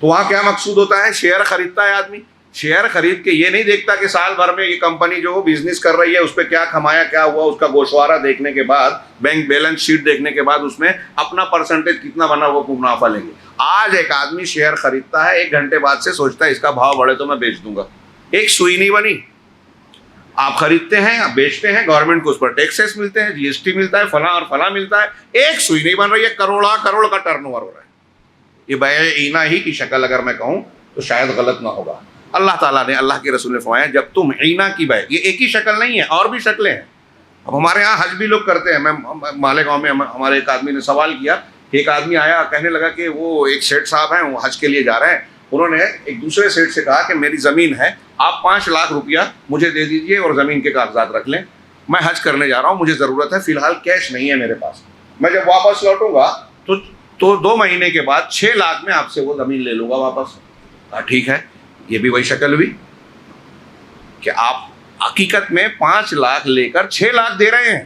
تو وہاں کیا مقصود ہوتا ہے؟ شیئر خریدتا ہے آدمی، شیئر خرید کے یہ نہیں دیکھتا کہ سال بھر میں یہ کمپنی جو بزنس کر رہی ہے اس پہ کیا کمایا، کیا ہوا، اس کا گوشوارہ دیکھنے کے بعد، بینک بیلنس شیٹ دیکھنے کے بعد اس میں اپنا پرسنٹیج کتنا بنا وہ منافع لیں گے۔ آج ایک آدمی شیئر خریدتا ہے، 1 گھنٹے بعد سے سوچتا ہے اس کا بھاؤ بڑھے تو میں بیچ دوں گا، ایک سوئی نہیں بنی۔ آپ خریدتے ہیں، آپ بیچتے ہیں، گورنمنٹ کو اس پر ٹیکسز ملتے ہیں، جی ایس ٹی ملتا ہے، فلاں اور فلاں ملتا ہے، ایک سوئی نہیں بن رہی ہے، کروڑ کا ٹرن اوور ہو رہا ہے۔ یہ بیع عینہ ہی کی شکل اگر میں کہوں تو شاید غلط نہ ہوگا۔ اللہ تعالیٰ نے، اللہ کے رسول نے فرمایا جب تم عینہ کی بیع، یہ ایک ہی شکل نہیں ہے، اور بھی شکلیں ہیں۔ اب ہمارے یہاں حج بھی لوگ کرتے ہیں۔ میں مالیگاؤں میں ہمارے ایک آدمی نے سوال کیا، ایک آدمی آیا کہنے لگا کہ وہ ایک شیخ صاحب ہیں، وہ حج کے لیے جا رہے ہیں، انہوں نے ایک دوسرے سیٹ سے کہا کہ میری زمین ہے, آپ 5 لاکھ روپیہ مجھے دے دیجئے اور زمین کے کاغذات رکھ لیں, میں حج کرنے جا رہا ہوں, مجھے ضرورت ہے, فی الحال کیش نہیں ہے میرے پاس, میں جب واپس لوٹوں گا تو 2 مہینے کے بعد 6 لاکھ میں آپ سے وہ زمین لے لوں گا واپس. ٹھیک ہے, یہ بھی وہی شکل ہوئی کہ آپ حقیقت میں 5 لاکھ لے کر 6 لاکھ دے رہے ہیں,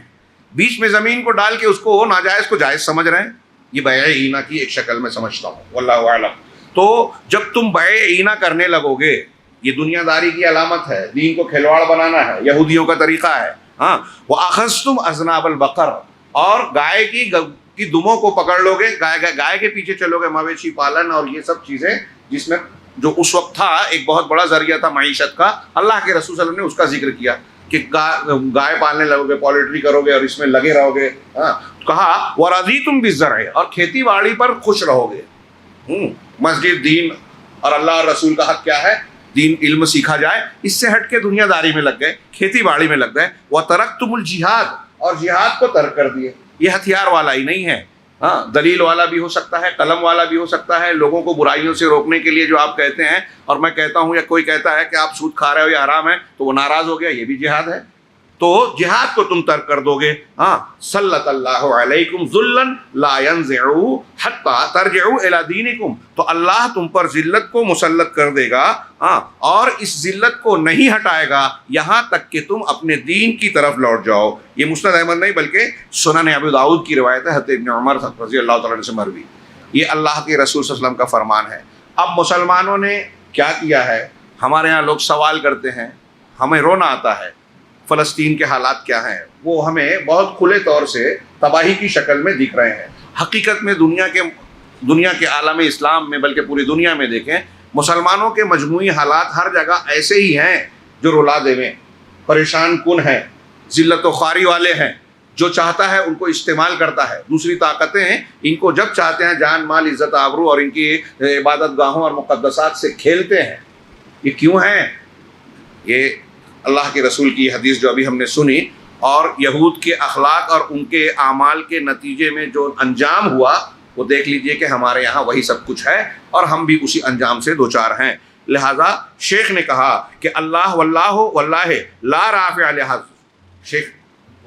بیچ میں زمین کو ڈال کے اس کو ناجائز کو جائز سمجھ رہے ہیں. یہ بیع عینہ کی ایک شکل میں سمجھتا ہوں, واللہ اعلم. تو جب تم بیع عینہ کرنے لگو گے, یہ دنیا داری کی علامت ہے, دین کو کھلواڑ بنانا ہے, یہودیوں کا طریقہ ہے. ہاں, وَأَخَذْتُمْ أَذْنَابَ الْبَقَرِ, اور گائے کی دموں کو پکڑ لو گے, گائے کے پیچھے چلو گے, مویشی پالن اور یہ سب چیزیں جس میں جو اس وقت تھا ایک بہت بڑا ذریعہ تھا معیشت کا. اللہ کے رسول صلی اللہ علیہ وسلم نے اس کا ذکر کیا کہ گائے پالنے لگو گے, پولیٹری کرو گے اور اس میں لگے رہو گے. کہا وَرَضِيتُمْ بِالزَّرْعِ, اور کھیتی باڑی پر خوش رہو گے. مسجد, دین اور اللہ اور رسول کا حق کیا ہے, دین علم سیکھا جائے, اس سے ہٹ کے دنیا داری میں لگ گئے, کھیتی باڑی میں لگ گئے. وَتَرَكْتُمُ الْجِهَادَ, اور جہاد کو ترک کر دیے. یہ ہتھیار والا ہی نہیں ہے, ہاں دلیل والا بھی ہو سکتا ہے, قلم والا بھی ہو سکتا ہے, لوگوں کو برائیوں سے روکنے کے لیے جو آپ کہتے ہیں, اور میں کہتا ہوں یا کوئی کہتا ہے کہ آپ سود کھا رہے ہو یہ حرام ہے تو وہ ناراض ہو گیا, یہ بھی جہاد ہے. تو جہاد کو تم ترک کر دو گے. ہاں, سلط اللہ علیکم ذلًا لا ينزعوا حتى ترجعوا الى دینکم, تو اللہ تم پر ذلت کو مسلط کر دے گا, ہاں, اور اس ذلت کو نہیں ہٹائے گا یہاں تک کہ تم اپنے دین کی طرف لوٹ جاؤ. یہ مسند احمد نہیں بلکہ سنن ابو داؤد کی روایت ہے, حضرت ابن عمر رضی اللہ تعالیٰ عنہ سے مروی. یہ اللہ کے رسول صلی اللہ علیہ وسلم کا فرمان ہے. اب مسلمانوں نے کیا کیا ہے, ہمارے ہاں لوگ سوال کرتے ہیں, ہمیں رونا آتا ہے, فلسطین کے حالات کیا ہیں, وہ ہمیں بہت کھلے طور سے تباہی کی شکل میں دکھ رہے ہیں. حقیقت میں دنیا کے عالم اسلام میں بلکہ پوری دنیا میں دیکھیں, مسلمانوں کے مجموعی حالات ہر جگہ ایسے ہی ہیں جو رلا دیویں, پریشان کن ہیں, ذلت و خواری والے ہیں. جو چاہتا ہے ان کو استعمال کرتا ہے, دوسری طاقتیں ان کو جب چاہتے ہیں جان مال عزت آبرو اور ان کی عبادت گاہوں اور مقدسات سے کھیلتے ہیں. یہ کیوں ہیں؟ یہ اللہ کے رسول کی حدیث جو ابھی ہم نے سنی, اور یہود کے اخلاق اور ان کے اعمال کے نتیجے میں جو انجام ہوا وہ دیکھ لیجئے کہ ہمارے یہاں وہی سب کچھ ہے اور ہم بھی اسی انجام سے دوچار ہیں. لہذا شیخ نے کہا کہ اللہ واللہ لا رافع لحظ, شیخ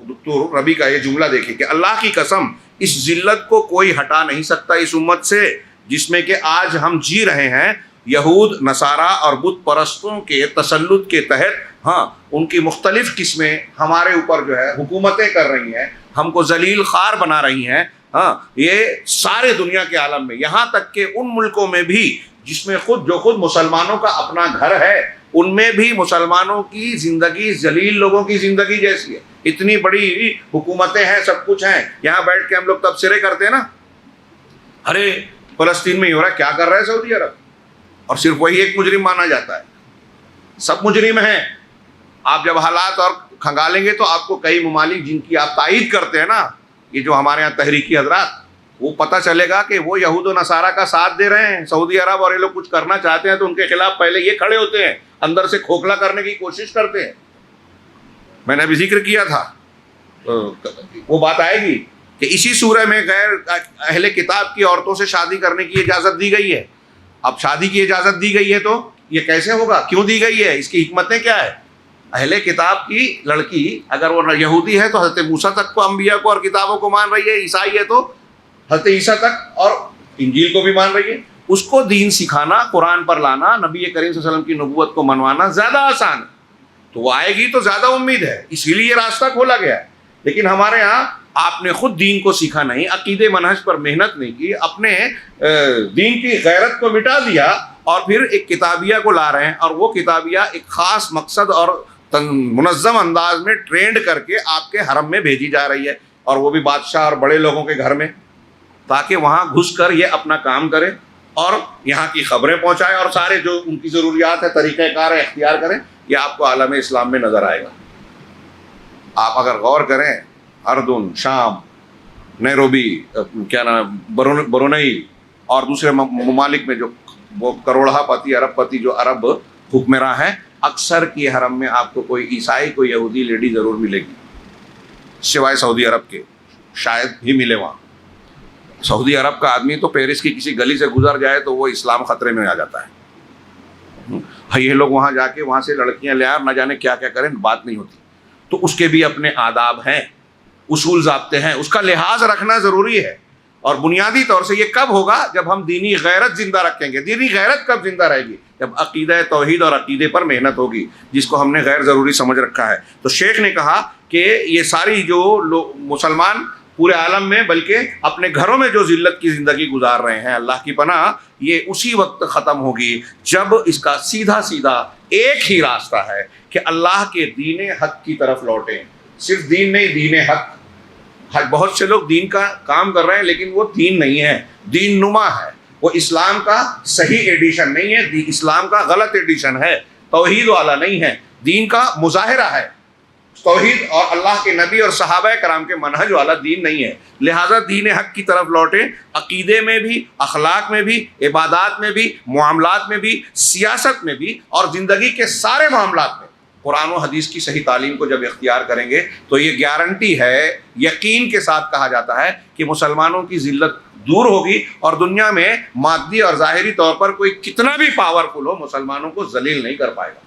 دکتور ربی کا یہ جملہ دیکھیں کہ اللہ کی قسم اس ذلت کو کوئی ہٹا نہیں سکتا اس امت سے جس میں کہ آج ہم جی رہے ہیں. یہود, نصارہ اور بت پرستوں کے تسلط کے تحت, ہاں, ان کی مختلف قسمیں ہمارے اوپر جو ہے حکومتیں کر رہی ہیں, ہم کو ذلیل خوار بنا رہی ہیں. ہاں, یہ سارے دنیا کے عالم میں, یہاں تک کہ ان ملکوں میں بھی جس میں خود مسلمانوں کا اپنا گھر ہے, ان میں بھی مسلمانوں کی زندگی ذلیل لوگوں کی زندگی جیسی ہے. اتنی بڑی حکومتیں ہیں, سب کچھ ہیں, یہاں بیٹھ کے ہم لوگ تبصرے کرتے ہیں نا, ارے فلسطین میں ہی ہو رہا ہے, کیا کر رہا ہے سعودی عرب, اور صرف وہی ایک مجرم مانا جاتا ہے. سب مجرم ہیں. آپ جب حالات اور کھنگالیں گے تو آپ کو کئی ممالک جن کی آپ تائید کرتے ہیں نا, یہ جو ہمارے یہاں تحریکی حضرات, وہ پتہ چلے گا کہ وہ یہود و نصارہ کا ساتھ دے رہے ہیں. سعودی عرب اور یہ لوگ کچھ کرنا چاہتے ہیں تو ان کے خلاف پہلے یہ کھڑے ہوتے ہیں, اندر سے کھوکھلا کرنے کی کوشش کرتے ہیں. میں نے ابھی ذکر کیا تھا, وہ بات آئے گی کہ اسی سورہ میں غیر اہل کتاب کی عورتوں سے شادی کرنے کی اجازت دی گئی ہے. اب شادی کی اجازت دی گئی ہے تو یہ کیسے ہوگا, کیوں دی گئی ہے, اس کی حکمتیں کیا ہے؟ اہل کتاب کی لڑکی اگر وہ یہودی ہے تو حضرت موسیٰ تک کو, انبیاء کو اور کتابوں کو مان رہی ہے, عیسائی ہے تو حضرت عیسیٰ تک اور انجیل کو بھی مان رہی ہے, اس کو دین سکھانا, قرآن پر لانا, نبی کریم صلی اللہ علیہ وسلم کی نبوت کو منوانا زیادہ آسان ہے. تو وہ آئے گی تو زیادہ امید ہے, اسی لیے یہ راستہ کھولا گیا ہے. لیکن ہمارے ہاں آپ نے خود دین کو سیکھا نہیں, عقیدے منہج پر محنت نہیں کی, اپنے دین کی غیرت کو مٹا دیا اور پھر ایک کتابیہ کو لا رہے ہیں, اور وہ کتابیہ ایک خاص مقصد اور منظم انداز میں ٹرینڈ کر کے آپ کے حرم میں بھیجی جا رہی ہے, اور وہ بھی بادشاہ اور بڑے لوگوں کے گھر میں, تاکہ وہاں گھس کر یہ اپنا کام کرے اور یہاں کی خبریں پہنچائے اور سارے جو ان کی ضروریات ہے, طریقہ کار اختیار کریں. یہ آپ کو عالم اسلام میں نظر آئے گا. آپ اگر غور کریں, اردن, شام, نیروبی, کیا نام, برونئی اور دوسرے ممالک میں جو وہ کروڑہ پتی, ارب پتی جو عرب حکمراں ہیں, اکثر کی حرم میں آپ کو کوئی عیسائی, کوئی یہودی لیڈی ضرور ملے گی, سوائے سعودی عرب کے, شاید ہی ملے وہاں. سعودی عرب کا آدمی تو پیرس کی کسی گلی سے گزر جائے تو وہ اسلام خطرے میں آ جاتا ہے. یہ لوگ وہاں جا کے وہاں سے لڑکیاں لے آئے اور نہ جانے کیا کیا کریں، بات نہیں ہوتی. تو اس کے بھی اپنے آداب ہیں، اصول ضابطے ہیں، اس کا لحاظ رکھنا ضروری ہے. اور بنیادی طور سے یہ کب ہوگا؟ جب ہم دینی غیرت زندہ رکھیں گے. دینی غیرت کب زندہ رہے گی؟ جب عقیدہ توحید اور عقیدے پر محنت ہوگی، جس کو ہم نے غیر ضروری سمجھ رکھا ہے. تو شیخ نے کہا کہ یہ ساری جو مسلمان پورے عالم میں بلکہ اپنے گھروں میں جو ذلت کی زندگی گزار رہے ہیں، اللہ کی پناہ، یہ اسی وقت ختم ہوگی جب اس کا سیدھا سیدھا ایک ہی راستہ ہے کہ اللہ کے دین حق کی طرف لوٹیں. صرف دین نہیں، دین حق. بہت سے لوگ دین کا کام کر رہے ہیں لیکن وہ دین نہیں ہے، دین نما ہے. وہ اسلام کا صحیح ایڈیشن نہیں ہے، اسلام کا غلط ایڈیشن ہے، توحید والا نہیں ہے، دین کا مظاہرہ ہے. توحید اور اللہ کے نبی اور صحابہ کرام کے منہج والا دین نہیں ہے. لہٰذا دین حق کی طرف لوٹیں. عقیدے میں بھی، اخلاق میں بھی، عبادات میں بھی، معاملات میں بھی، سیاست میں بھی، اور زندگی کے سارے معاملات میں قرآن و حدیث کی صحیح تعلیم کو جب اختیار کریں گے تو یہ گارنٹی ہے، یقین کے ساتھ کہا جاتا ہے کہ مسلمانوں کی ذلت دور ہوگی اور دنیا میں مادی اور ظاہری طور پر کوئی کتنا بھی پاورفل ہو مسلمانوں کو ذلیل نہیں کر پائے گا.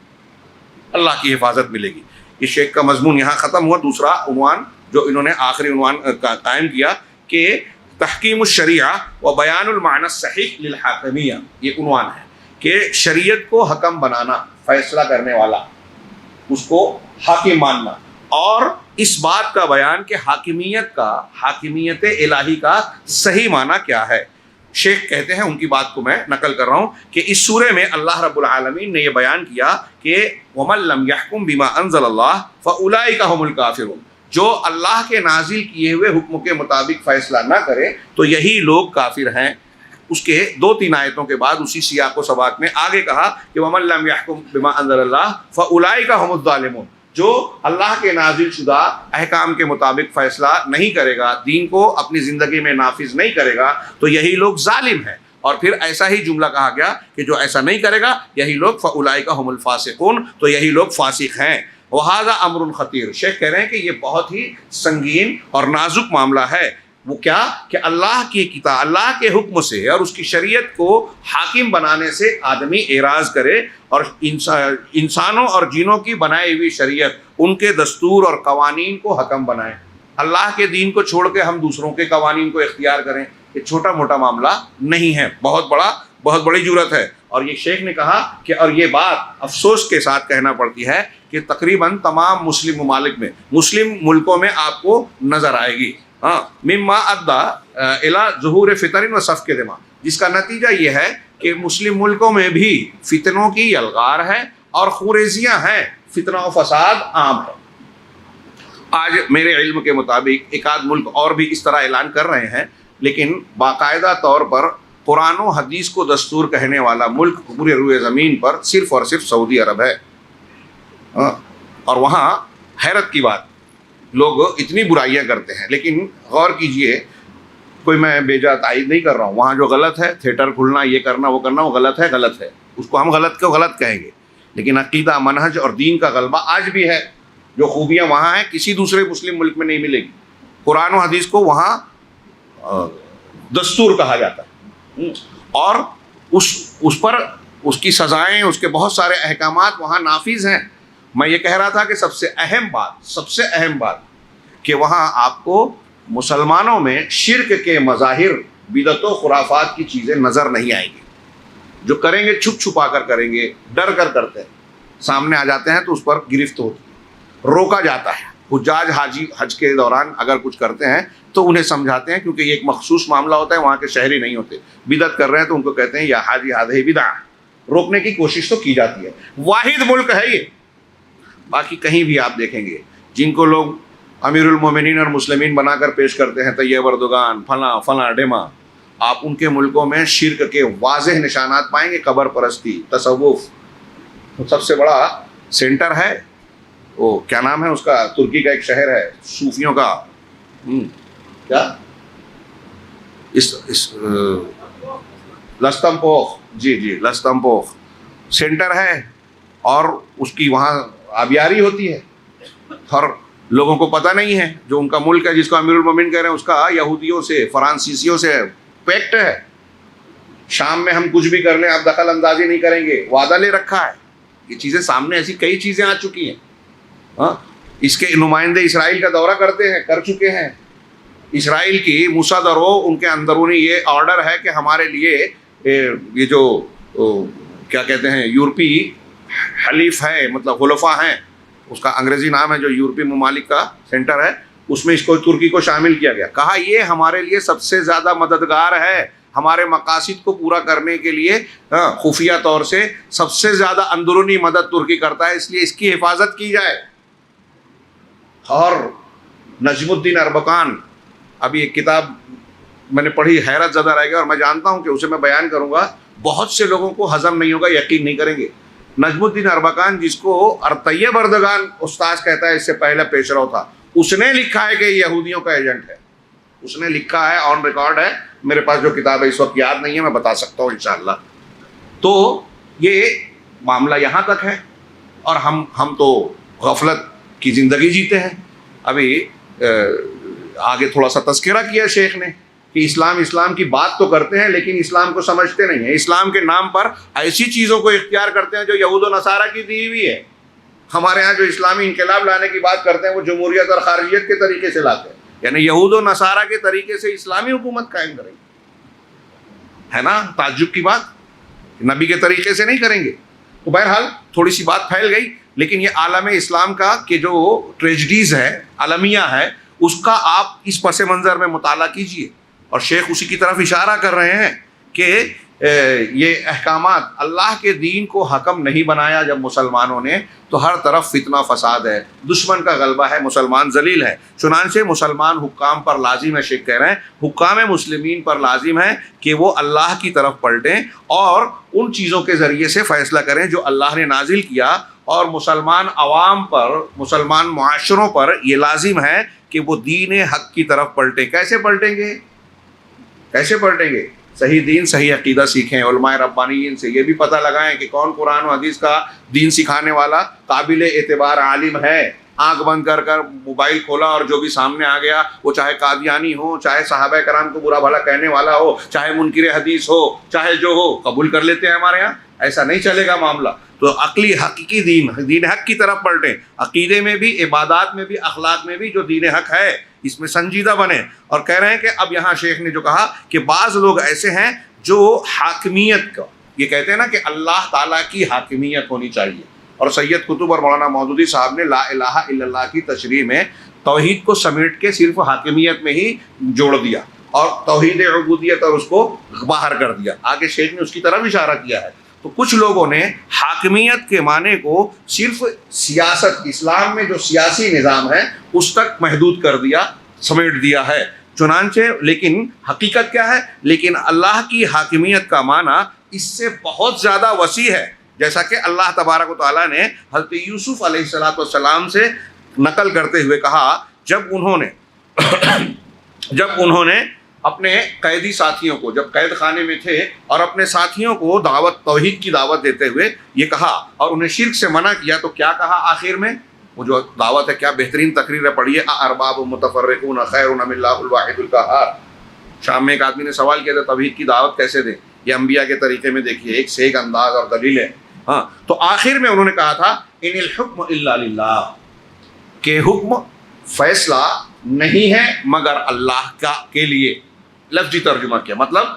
اللہ کی حفاظت ملے گی. یہ شیخ کا مضمون یہاں ختم ہوا. دوسرا عنوان جو انہوں نے آخری عنوان قائم کیا کہ تحکیم الشریعہ و بیان المعنی الصحیح للحاکمیہ، یہ عنوان ہے کہ شریعت کو حکم بنانا، فیصلہ کرنے والا، اس کو حاکم ماننا، اور اس بات کا بیان کہ حاکمیت الہی کا صحیح معنی کیا ہے. شیخ کہتے ہیں، ان کی بات کو میں نقل کر رہا ہوں، کہ اس سورے میں اللہ رب العالمین نے یہ بیان کیا کہ وَمَن لَّمْ يَحْكُم بِمَا أَنزَلَ اللَّهُ فَأُولَٰئِكَ هُمُ الْكَافِرُونَ. جو اللہ کے نازل کیے ہوئے حکم کے مطابق فیصلہ نہ کرے تو یہی لوگ کافر ہیں. اس کے 2-3 آیتوں کے بعد اسی سیاق و سباق میں آگے کہا کہ وَمَن لَّمْ يَحْكُم بِمَا أَنزَلَ اللَّهُ فَأُولَٰئِكَ هُمُ الظَّالِمُونَ. جو اللہ کے نازل شدہ احکام کے مطابق فیصلہ نہیں کرے گا، دین کو اپنی زندگی میں نافذ نہیں کرے گا، تو یہی لوگ ظالم ہیں. اور پھر ایسا ہی جملہ کہا گیا کہ جو ایسا نہیں کرے گا یہی لوگ فَأُولَٰئِكَ هُمُ الْفَاسِقُونَ، تو یہی لوگ فاسق ہیں. وَهَذَا أَمْرٌ خَطِيرٌ. شیخ کہہ رہے ہیں کہ یہ بہت ہی سنگین اور نازک معاملہ ہے. وہ کیا کہ اللہ کی کتاب، اللہ کے حکم سے اور اس کی شریعت کو حاکم بنانے سے آدمی اعراض کرے اور انسانوں اور جنوں کی بنائی ہوئی شریعت، ان کے دستور اور قوانین کو حکم بنائے. اللہ کے دین کو چھوڑ کے ہم دوسروں کے قوانین کو اختیار کریں، یہ چھوٹا موٹا معاملہ نہیں ہے، بہت بڑی جرت ہے. اور یہ شیخ نے کہا کہ اور یہ بات افسوس کے ساتھ کہنا پڑتی ہے کہ تقریباً تمام مسلم ممالک میں، مسلم ملکوں میں آپ کو نظر آئے گی مما ادا الی ظہور فتن و سفک دماء، جس کا نتیجہ یہ ہے کہ مسلم ملکوں میں بھی فتنوں کی یلغار ہے اور خوریزیاں ہیں، فتنہ و فساد عام ہے. آج میرے علم کے مطابق ایک آدھ ملک اور بھی اس طرح اعلان کر رہے ہیں، لیکن باقاعدہ طور پر قرآن و حدیث کو دستور کہنے والا ملک پورے روئے زمین پر صرف اور صرف سعودی عرب ہے. اور وہاں حیرت کی بات، لوگ اتنی برائیاں کرتے ہیں، لیکن غور کیجئے، کوئی میں بیجا تائید نہیں کر رہا ہوں، وہاں جو غلط ہے، تھیٹر کھلنا، یہ کرنا وہ کرنا، وہ غلط ہے، اس کو ہم غلط کو غلط کہیں گے. لیکن عقیدہ، منہج اور دین کا غلبہ آج بھی ہے. جو خوبیاں وہاں ہیں کسی دوسرے مسلم ملک میں نہیں ملے گی. قرآن و حدیث کو وہاں دستور کہا جاتا ہے، اور اس پر اس کی سزائیں، اس کے بہت سارے احکامات وہاں نافذ ہیں. میں یہ کہہ رہا تھا کہ سب سے اہم بات کہ وہاں آپ کو مسلمانوں میں شرک کے مظاہر، بدعت و خرافات کی چیزیں نظر نہیں آئیں گی. جو کریں گے چھپ چھپا کر کریں گے، ڈر کر کرتے ہیں، سامنے آ جاتے ہیں تو اس پر گرفت ہوتی ہے، روکا جاتا ہے. حجاج حاجی حج کے دوران اگر کچھ کرتے ہیں تو انہیں سمجھاتے ہیں، کیونکہ یہ ایک مخصوص معاملہ ہوتا ہے، وہاں کے شہری نہیں ہوتے. بدعت کر رہے ہیں تو ان کو کہتے ہیں یا حاجی ہذہ بدعہ، روکنے کی کوشش تو کی جاتی ہے. واحد ملک ہے یہ. باقی کہیں بھی آپ دیکھیں گے جن کو لوگ امیر المومنین اور مسلمین بنا کر پیش کرتے ہیں، طیب اردگان، فلاں ڈیما، آپ ان کے ملکوں میں شرک کے واضح نشانات پائیں گے. قبر پرستی، تصوف، سب سے بڑا سینٹر ہے وہ کیا نام ہے اس کا، ترکی کا ایک شہر ہے صوفیوں کا، کیا لستمپوخ، جی لستمپوخ سینٹر ہے، اور اس کی وہاں آبیاری ہوتی ہے، اور لوگوں کو پتہ نہیں ہے. جو ان کا ملک ہے جس کو امیر المومنین کہہ رہے ہیں، اس کا یہودیوں سے، فرانسیسیوں سے پیکٹ ہے. شام میں ہم کچھ بھی کر لیں آپ دخل اندازی نہیں کریں گے، وعدہ لے رکھا ہے. یہ چیزیں سامنے ایسی کئی چیزیں آ چکی ہیں. ہاں اس کے نمائندے اسرائیل کا دورہ کر چکے ہیں. اسرائیل کی مصدر ان کے اندرونی یہ آرڈر ہے کہ ہمارے لیے یہ جو کیا کہتے ہیں یورپی حلیف ہے، مطلب حلفاء ہیں، اس کا انگریزی نام ہے جو یورپی ممالک کا سینٹر ہے، اس میں اس کو ترکی کو شامل کیا گیا. کہا یہ ہمارے لیے سب سے زیادہ مددگار ہے، ہمارے مقاصد کو پورا کرنے کے لیے خفیہ طور سے سب سے زیادہ اندرونی مدد ترکی کرتا ہے، اس لیے اس کی حفاظت کی جائے. اور نجم الدین اربکان، ابھی ایک کتاب میں نے پڑھی، حیرت زدہ رہ گیا، اور میں جانتا ہوں کہ اسے میں بیان کروں گا بہت سے لوگوں کو ہضم نہیں ہوگا، یقین نہیں کریں گے. نجم الدین اربکان، جس کو ارطیب اردگان استاذ کہتا ہے، اس سے پہلے پیشرو تھا، اس نے لکھا ہے کہ یہ یہودیوں کا ایجنٹ ہے. اس نے لکھا ہے، آن ریکارڈ ہے. میرے پاس جو کتاب ہے اس وقت یاد نہیں ہے، میں بتا سکتا ہوں انشاءاللہ. تو یہ معاملہ یہاں تک ہے، اور ہم تو غفلت کی زندگی جیتے ہیں. ابھی آگے تھوڑا سا تذکرہ کیا شیخ نے کہ اسلام کی بات تو کرتے ہیں لیکن اسلام کو سمجھتے نہیں ہیں. اسلام کے نام پر ایسی چیزوں کو اختیار کرتے ہیں جو یہود و نصارہ کی دی ہوئی ہے. ہمارے ہاں جو اسلامی انقلاب لانے کی بات کرتے ہیں وہ جمہوریت اور خارجیت کے طریقے سے لاتے ہیں، یعنی یہود و نصارہ کے طریقے سے اسلامی حکومت قائم کریں گے. ہے نا تعجب کی بات، نبی کے طریقے سے نہیں کریں گے. تو بہرحال تھوڑی سی بات پھیل گئی، لیکن یہ عالم اسلام کا کہ جو ٹریجڈیز ہے، عالمیہ ہے، اس کا آپ اس پس منظر میں مطالعہ کیجئے. اور شیخ اسی کی طرف اشارہ کر رہے ہیں کہ یہ احکامات، اللہ کے دین کو حکم نہیں بنایا جب مسلمانوں نے، تو ہر طرف فتنہ فساد ہے، دشمن کا غلبہ ہے، مسلمان ذلیل ہے. چنانچہ مسلمان حکام پر لازم ہے، شیخ کہہ رہے ہیں حکام مسلمین پر لازم ہے کہ وہ اللہ کی طرف پلٹیں اور ان چیزوں کے ذریعے سے فیصلہ کریں جو اللہ نے نازل کیا. اور مسلمان عوام پر، مسلمان معاشروں پر یہ لازم ہے کہ وہ دین حق کی طرف پلٹیں. کیسے پلٹیں گے؟ کیسے پلٹیں گے؟ صحیح دین، صحیح عقیدہ سیکھیں، علماء ربانیین سے یہ بھی پتہ لگائیں کہ کون قرآن و حدیث کا دین سکھانے والا قابل اعتبار عالم ہے. آنکھ بند کر موبائل کھولا اور جو بھی سامنے آ گیا، وہ چاہے قادیانی ہو، چاہے صحابہ کرام کو برا بھلا کہنے والا ہو، چاہے منکر حدیث ہو، چاہے جو ہو، قبول کر لیتے ہیں. ہمارے یہاں ایسا نہیں چلے گا معاملہ. تو عقلی حقیقی دین حق کی طرف پلٹیں، عقیدے میں بھی، عبادات میں بھی، اخلاق میں بھی جو دین حق ہے اس میں سنجیدہ بنے. اور کہہ رہے ہیں کہ اب یہاں شیخ نے جو کہا کہ بعض لوگ ایسے ہیں جو حاکمیت کا، یہ کہتے ہیں نا کہ اللہ تعالیٰ کی حاکمیت ہونی چاہیے. اور سید قطب اور مولانا مودودی صاحب نے لا الہ الا اللہ کی تشریح میں توحید کو سمیٹ کے صرف حاکمیت میں ہی جوڑ دیا اور توحید عبودیت اور اس کو باہر کر دیا. آگے شیخ نے اس کی طرف اشارہ کیا ہے. تو کچھ لوگوں نے حاکمیت کے معنی کو صرف سیاست، اسلام میں جو سیاسی نظام ہے اس تک محدود کر دیا، سمیٹ دیا ہے. چنانچہ لیکن حقیقت کیا ہے؟ لیکن اللہ کی حاکمیت کا معنی اس سے بہت زیادہ وسیع ہے. جیسا کہ اللہ تبارک و تعالیٰ نے حضرت یوسف علیہ السلام سے نقل کرتے ہوئے کہا، جب انہوں نے اپنے قیدی ساتھیوں کو، جب قید خانے میں تھے اور اپنے ساتھیوں کو توحید کی دعوت دیتے ہوئے یہ کہا اور انہیں شرک سے منع کیا، تو کیا کہا آخر میں؟ وہ جو دعوت ہے، کیا بہترین تقریر ہے، پڑھیے، ارباب متفرقون خیر ام اللہ الواحد القہار. شام میں ایک آدمی نے سوال کیا تھا توحید کی دعوت کیسے دیں؟ یہ انبیاء کے طریقے میں دیکھیے، ایک سے ایک انداز اور دلیل ہے. ہاں تو آخر میں انہوں نے کہا تھا ان الحکم الا للہ، کہ حکم، فیصلہ نہیں ہے مگر اللہ کے لیے. لفظی ترجمہ کیا مطلب؟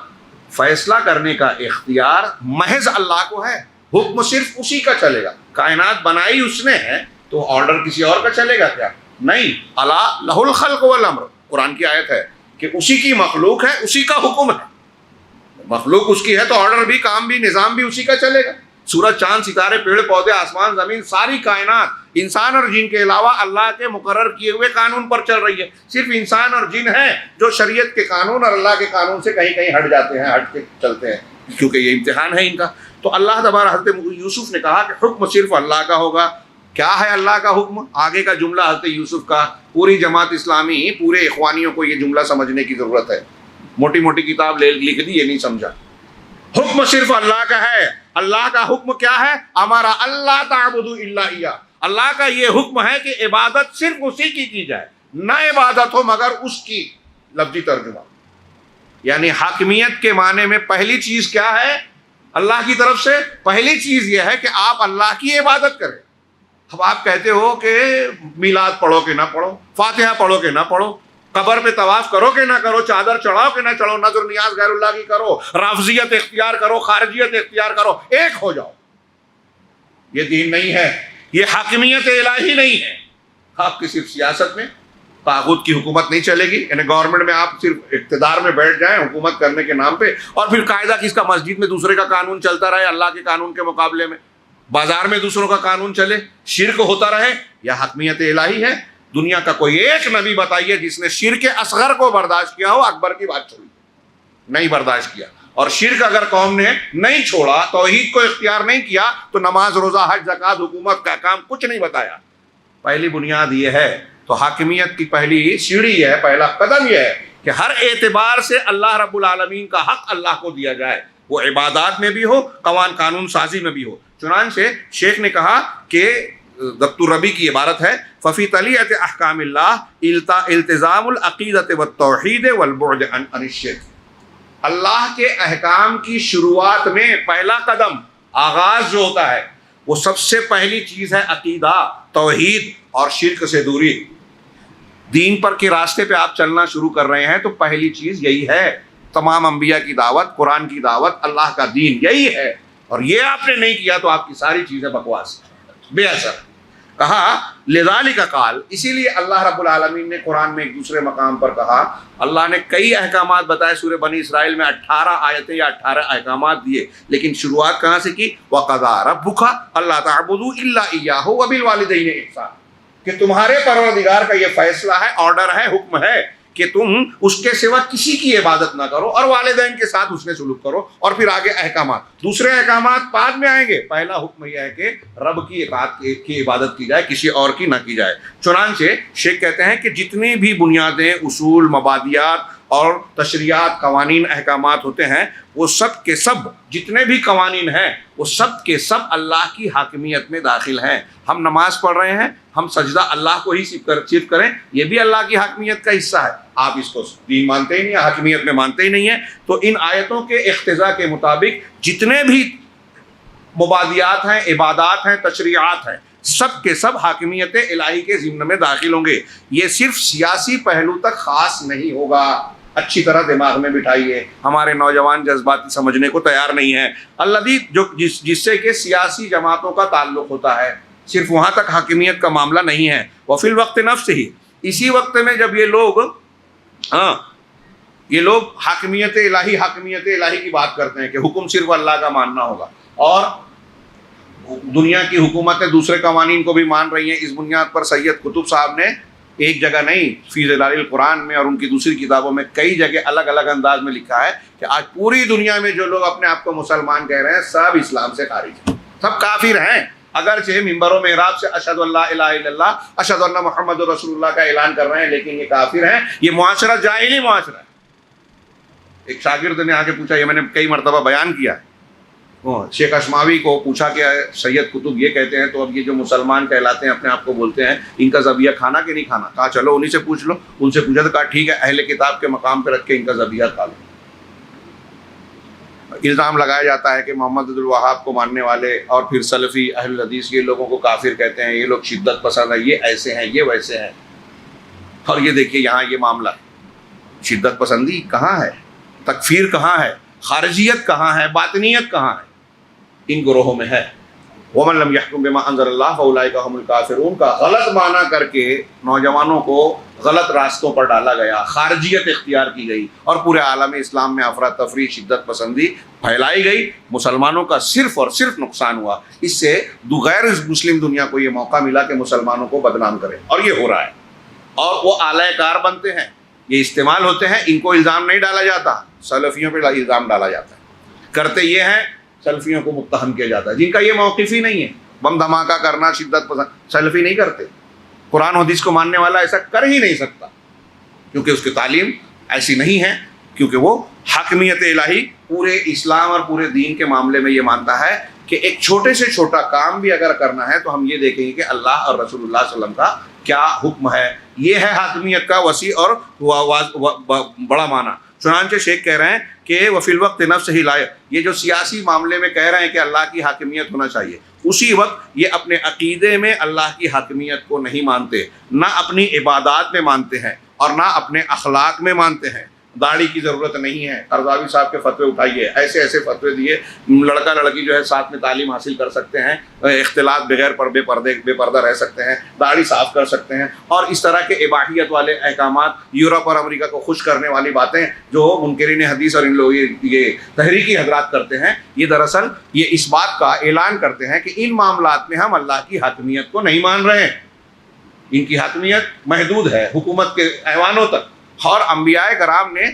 فیصلہ کرنے کا اختیار محض اللہ کو ہے، حکم صرف اسی کا چلے گا. کائنات بنائی اس نے ہے تو آرڈر کسی اور کا چلے گا کیا؟ نہیں. الا لہ الخلق والامر، قرآن کی آیت ہے کہ اسی کی مخلوق ہے، اسی کا حکم ہے. مخلوق اس کی ہے تو آرڈر بھی، کام بھی، نظام بھی اسی کا چلے گا. سورج، چاند، ستارے، پیڑ پودے، آسمان، زمین، ساری کائنات انسان اور جن کے علاوہ اللہ کے مقرر کیے ہوئے قانون پر چل رہی ہے. صرف انسان اور جن ہیں جو شریعت کے قانون اور اللہ کے قانون سے کہیں کہیں ہٹ جاتے ہیں، ہٹ کے چلتے ہیں، کیونکہ یہ امتحان ہے ان کا. تو اللہ تبارک حضرت یوسف نے کہا کہ حکم صرف اللہ کا ہوگا. کیا ہے اللہ کا حکم؟ آگے کا جملہ حضرت یوسف کا. پوری جماعت اسلامی، پورے اخوانیوں کو یہ جملہ سمجھنے کی ضرورت ہے. موٹی موٹی کتاب لکھ دی، یہ نہیں سمجھا. حکم صرف اللہ کا ہے. اللہ کا حکم کیا ہے؟ ہمارا اللہ تعبدوا الا ایاہ. اللہ کا یہ حکم ہے کہ عبادت صرف اسی کی جائے، نہ عبادت ہو مگر اس کی. لفظی ترجمہ یعنی حاکمیت کے معنی میں پہلی چیز کیا ہے؟ اللہ کی طرف سے پہلی چیز یہ ہے کہ آپ اللہ کی عبادت کریں. اب آپ کہتے ہو کہ میلاد پڑھو کہ نہ پڑھو, فاتحہ پڑھو کہ نہ پڑھو, قبر پہ طواف کرو کہ نہ کرو, چادر چڑھاؤ کہ نہ چڑھو, نظر نیاز غیر اللہ کی کرو, رافضیت اختیار کرو, خارجیت اختیار کرو, ایک ہو جاؤ. یہ دین نہیں ہے, یہ حاکمیت الہی نہیں ہے. آپ کی صرف سیاست میں طاغوت کی حکومت نہیں چلے گی, یعنی گورنمنٹ میں آپ صرف اقتدار میں بیٹھ جائیں حکومت کرنے کے نام پہ, اور پھر قاعدہ کس کا مسجد میں دوسرے کا قانون چلتا رہے اللہ کے قانون کے مقابلے میں, بازار میں دوسروں کا قانون چلے, شرک ہوتا رہے. یا حاکمیت الہی ہے. دنیا کا کوئی ایک نبی بتائیے جس نے شرک اصغر کو برداشت کیا ہو. اکبر کی بات چھوڑی, نہیں برداشت کیا. اور شرک اگر قوم نے نہیں چھوڑا, توحید کو اختیار نہیں کیا, تو نماز, روزہ, حج, زکوٰۃ, حکومت کا کام کچھ نہیں بتایا. پہلی بنیاد یہ ہے. تو حاکمیت کی پہلی سیڑھی ہے, پہلا قدم یہ ہے کہ ہر اعتبار سے اللہ رب العالمین کا حق اللہ کو دیا جائے, وہ عبادات میں بھی ہو, قانون سازی میں بھی ہو. چنانچہ شیخ نے کہا کہ دکتور ربی کی عبارت ہے, ففی طلیعۃ احکام اللہ التزام العقیدۃ والتوحید والبعد عن الشرک. اللہ کے احکام کی شروعات میں پہلا قدم, آغاز جو ہوتا ہے, وہ سب سے پہلی چیز ہے عقیدہ, توحید اور شرک سے دوری. دین پر کے راستے پہ آپ چلنا شروع کر رہے ہیں تو پہلی چیز یہی ہے. تمام انبیاء کی دعوت, قرآن کی دعوت, اللہ کا دین یہی ہے. اور یہ آپ نے نہیں کیا تو آپ کی ساری چیزیں بکواس, بے اثر. کہا لذالک قال, اسی لیے اللہ رب العالمین نے قرآن میں ایک دوسرے مقام پر کہا, اللہ نے کئی احکامات بتائے. سورہ بنی اسرائیل میں 18 آیتیں یا 18 احکامات دیے, لیکن شروعات کہاں سے کی؟ وَقَضَىٰ رَبُّكَ أَلَّا تَعْبُدُوا إِلَّا إِيَّاهُ وَبِالْوَالِدَيْنِ إِحْسَانًا, کہ تمہارے پروردگار کا یہ فیصلہ ہے, آرڈر ہے, حکم ہے کہ تم اس کے سوا کسی کی عبادت نہ کرو, اور والدین کے ساتھ اس نے سلوک کرو. اور پھر آگے احکامات, دوسرے احکامات بعد میں آئیں گے. پہلا حکم یہ ہے کہ رب کی عبادت کی جائے, کسی اور کی نہ کی جائے. چنانچہ شیخ کہتے ہیں کہ جتنی بھی بنیادیں, اصول, مبادیات اور تشریعات, قوانین, احکامات ہوتے ہیں, وہ سب کے سب, جتنے بھی قوانین ہیں, وہ سب کے سب اللہ کی حاکمیت میں داخل ہیں. ہم نماز پڑھ رہے ہیں, ہم سجدہ اللہ کو ہی صرف کریں, یہ بھی اللہ کی حاکمیت کا حصہ ہے. آپ اس کو دین مانتے ہی نہیں, حاکمیت میں مانتے ہی نہیں ہیں. تو ان آیتوں کے اقتضاء کے مطابق جتنے بھی مبادیات ہیں, عبادات ہیں, تشریعات ہیں, سب کے سب حاکمیت الہی کے ضمن میں داخل ہوں گے. یہ صرف سیاسی پہلو تک خاص نہیں ہوگا. اچھی طرح دماغ میں بٹھائیے, ہمارے نوجوان جذباتی سمجھنے کو تیار نہیں ہیں. جس سے کہ سیاسی جماعتوں کا تعلق ہوتا ہے, صرف وہاں تک حاکمیت کا معاملہ نہیں ہے. وفی الوقت نفس ہی, اسی وقت میں جب یہ لوگ حاکمیت الہی کی بات کرتے ہیں کہ حکم صرف اللہ کا ماننا ہوگا, اور دنیا کی حکومتیں دوسرے قوانین کو بھی مان رہی ہیں, اس بنیاد پر سید قطب صاحب نے ایک جگہ نہیں, فی ظلال القرآن میں اور ان کی دوسری کتابوں میں کئی جگہ الگ الگ انداز میں لکھا ہے کہ آج پوری دنیا میں جو لوگ اپنے آپ کو مسلمان کہہ رہے ہیں, سب اسلام سے خارج ہیں, سب کافر ہیں. اگرچہ ممبر و محراب سے اشہد ان لا الہ الا اللہ, اشہد ان محمد رسول اللہ کا اعلان کر رہے ہیں, لیکن یہ کافر ہیں. یہ معاشرہ جاہلی معاشرہ ہے. ایک شاگرد نے آ کے پوچھا, یہ میں نے کئی مرتبہ بیان کیا ہے, شیخ اشماوی کو پوچھا کہ سید قطب یہ کہتے ہیں, تو اب یہ جو مسلمان کہلاتے ہیں, اپنے آپ کو بولتے ہیں, ان کا ذبیحہ کھانا کہ نہیں کھانا؟ کہا چلو انہی سے پوچھ لو. ان سے پوچھا تو کہا ٹھیک ہے, اہل کتاب کے مقام پہ رکھ کے ان کا ذبیحہ کھا لو. الزام لگایا جاتا ہے کہ محمد عبد الوہاب کو ماننے والے اور پھر سلفی اہل حدیث یہ لوگوں کو کافر کہتے ہیں, یہ لوگ شدت پسند ہیں, یہ ایسے ہیں, یہ ویسے ہیں. اور یہ دیکھیے یہاں یہ معاملہ ہے, شدت پسندی کہاں ہے, تکفیر کہاں ہے, خارجیت کہاں ہے, باطنیت کہاں ہے؟ ان گروہوں میں ہے. وَمَن لَمْ يَحْكُمْ بِمَا أَنزَلَ اللَّهُ فَأُولَٰئِكَ هُمُ الْكَافِرُونَ کا غلط معنی کر کے نوجوانوں کو غلط راستوں پر ڈالا گیا, خارجیت اختیار کی گئی, اور پورے عالم اسلام میں افراتفری, شدت پسندی پھیلائی گئی. مسلمانوں کا صرف اور صرف نقصان ہوا. اس سے غیر مسلم دنیا کو یہ موقع ملا کہ مسلمانوں کو بدنام کرے, اور یہ ہو رہا ہے. اور وہ اعلی کار بنتے ہیں, یہ استعمال ہوتے ہیں. ان کو الزام نہیں ڈالا جاتا, سلفیوں پہ الزام ڈالا جاتا ہے. کرتے یہ ہیں, سلفیوں کو متہم کیا جاتا ہے, جن کا یہ موقف ہی نہیں ہے. بم دھماکہ کرنا, شدت پسند, سلفی نہیں کرتے. قرآن حدیث کو ماننے والا ایسا کر ہی نہیں سکتا, کیونکہ اس کی تعلیم ایسی نہیں ہے, کیونکہ وہ حاکمیت الہی پورے اسلام اور پورے دین کے معاملے میں یہ مانتا ہے کہ ایک چھوٹے سے چھوٹا کام بھی اگر کرنا ہے تو ہم یہ دیکھیں گے کہ اللہ اور رسول اللہ صلی اللہ علیہ وسلم کا کیا حکم ہے. یہ ہے حاکمیت کا وسیع اور بڑا معنی. چنانچہ شیخ کہہ رہے ہیں کہ وفی الوقت نفس ہی لائق، یہ جو سیاسی معاملے میں کہہ رہے ہیں کہ اللہ کی حاکمیت ہونا چاہیے، اسی وقت یہ اپنے عقیدے میں اللہ کی حاکمیت کو نہیں مانتے، نہ اپنی عبادات میں مانتے ہیں اور نہ اپنے اخلاق میں مانتے ہیں۔ داڑھی کی ضرورت نہیں ہے، قرضاوی صاحب کے فتوے اٹھائیے، ایسے ایسے فتوے دیے، لڑکا لڑکی جو ہے ساتھ میں تعلیم حاصل کر سکتے ہیں، اختلاط بغیر بے پردہ رہ سکتے ہیں، داڑھی صاف کر سکتے ہیں، اور اس طرح کے اباحیت والے احکامات، یورپ اور امریکہ کو خوش کرنے والی باتیں جو منکرین حدیث اور ان لوگ یہ تحریکی حضرات کرتے ہیں، یہ دراصل یہ اس بات کا اعلان کرتے ہیں کہ ان معاملات میں ہم اللہ کی حاکمیت کو نہیں مان رہے ہیں، ان کی حاکمیت محدود ہے حکومت کے ایوانوں تک۔ اور انبیاء کرام نے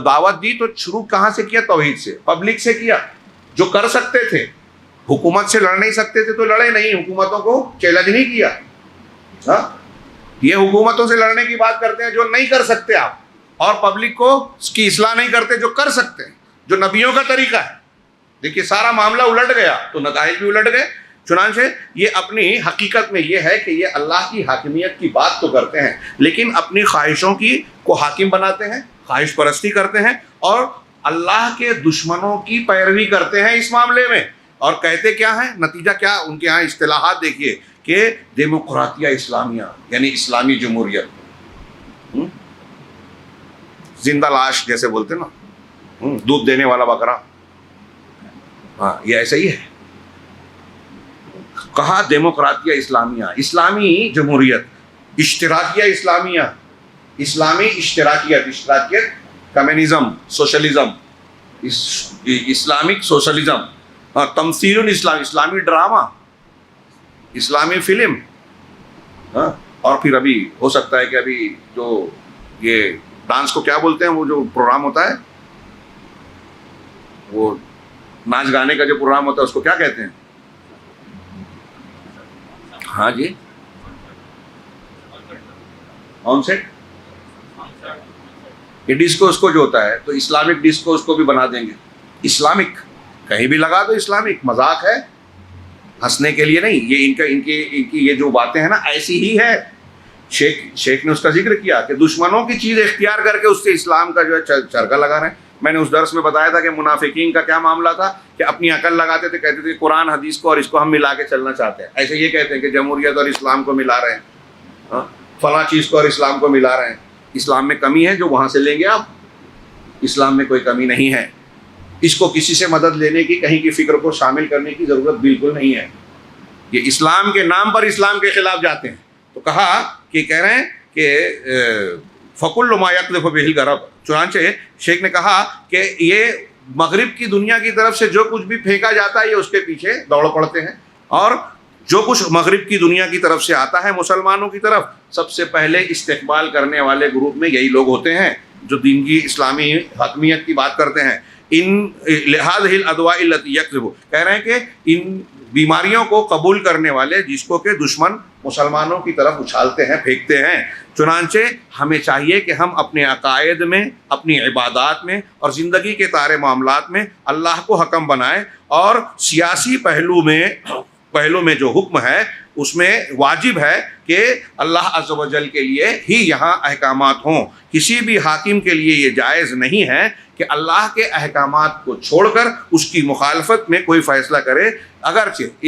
دعوت دی تو شروع کہاں سے کیا؟ توحید سے، پبلک سے کیا، جو کر سکتے تھے۔ حکومت سے لڑ نہیں سکتے تھے تو لڑے نہیں، حکومتوں کو چیلنج نہیں کیا۔ ہاں، یہ حکومتوں سے لڑنے کی بات کرتے ہیں جو نہیں کر سکتے آپ، اور پبلک کو اس کی اصلاح نہیں کرتے جو کر سکتے ہیں، جو نبیوں کا طریقہ ہے۔ دیکھیے سارا معاملہ الٹ گیا تو نتائج بھی الٹ گئے۔ چنانچہ یہ اپنی حقیقت میں یہ ہے کہ یہ اللہ کی حاکمیت کی بات تو کرتے ہیں لیکن اپنی خواہشوں کو حاکم بناتے ہیں، خواہش پرستی کرتے ہیں، اور اللہ کے دشمنوں کی پیروی کرتے ہیں اس معاملے میں۔ اور کہتے کیا ہیں؟ نتیجہ کیا ان کے ہاں اصطلاحات دیکھیے کہ ڈیموکراتیہ اسلامیہ، یعنی اسلامی جمہوریت، زندہ لاش جیسے بولتے نا، دودھ دینے والا بکرا، ہاں یہ ایسا ہی ہے۔ کہا ڈیموکراتیہ اسلامیہ، اسلامی جمہوریت، اشتراکیہ اسلامیہ، اسلامی اشتراکیت، کمیونزم، سوشلزم، اسلامک سوشلزم، تمثیل الاسلام، اسلامی ڈرامہ، اسلامی فلم، اور پھر ابھی ہو سکتا ہے کہ ابھی جو یہ ڈانس کو کیا بولتے ہیں، وہ جو پروگرام ہوتا ہے، وہ ناچ گانے کا جو پروگرام ہوتا ہے اس کو کیا کہتے ہیں؟ ہاں جی، آن سیٹ، یہ ڈسکو اس کو جو ہوتا ہے تو اسلامک ڈسکو اس کو بھی بنا دیں گے اسلامک، کہیں بھی لگا دو اسلامک، مذاق ہے، ہنسنے کے لیے نہیں۔ یہ ان کی یہ جو باتیں ہیں نا ایسی ہی ہے۔ شیخ نے اس کا ذکر کیا کہ دشمنوں کی چیز اختیار کر کے اس سے اسلام کا جو ہے چرکا لگا رہے ہیں۔ میں نے اس درس میں بتایا تھا کہ منافقین کا کیا معاملہ تھا کہ اپنی عقل لگاتے تھے، کہتے تھے قرآن حدیث کو اور اس کو ہم ملا کے چلنا چاہتے ہیں۔ ایسے یہ کہتے ہیں کہ جمہوریت اور اسلام کو ملا رہے ہیں، فلاں چیز کو اور اسلام کو ملا رہے ہیں۔ اسلام میں کمی ہے جو وہاں سے لیں گے آپ، اسلام میں کوئی کمی نہیں ہے۔ اس کو کسی سے مدد لینے کی، کہیں کی فکر کو شامل کرنے کی ضرورت بالکل نہیں ہے۔ یہ اسلام کے نام پر اسلام کے خلاف جاتے ہیں۔ تو کہا کہ کہہ رہے ہیں کہ فَكُلُّ مَا يَقْذِفُ بِهِ الْغَرَبُ، چنانچہ شیخ نے کہا کہ یہ مغرب کی دنیا کی طرف سے جو کچھ بھی پھینکا جاتا ہے یہ اس کے پیچھے دوڑ پڑتے ہیں، اور جو کچھ مغرب کی دنیا کی طرف سے آتا ہے مسلمانوں کی طرف سب سے پہلے استقبال کرنے والے گروپ میں یہی لوگ ہوتے ہیں جو دین کی اسلامی حاکمیت کی بات کرتے ہیں۔ ان لہذه الادواء التي يكذب، کہہ رہے ہیں کہ ان بیماریوں کو قبول کرنے والے جس کو کہ دشمن مسلمانوں کی طرف اچھالتے ہیں، پھینکتے ہیں۔ چنانچہ ہمیں چاہیے کہ ہم اپنے عقائد میں، اپنی عبادات میں اور زندگی کے سارے معاملات میں اللہ کو حکم بنائیں، اور سیاسی پہلو میں جو حکم ہے اس میں واجب ہے کہ اللہ عز و جل کے لیے ہی یہاں احکامات ہوں۔ کسی بھی حاکم کے لیے یہ جائز نہیں ہے کہ اللہ کے احکامات کو چھوڑ کر اس کی مخالفت میں کوئی فیصلہ کرے، اگرچہ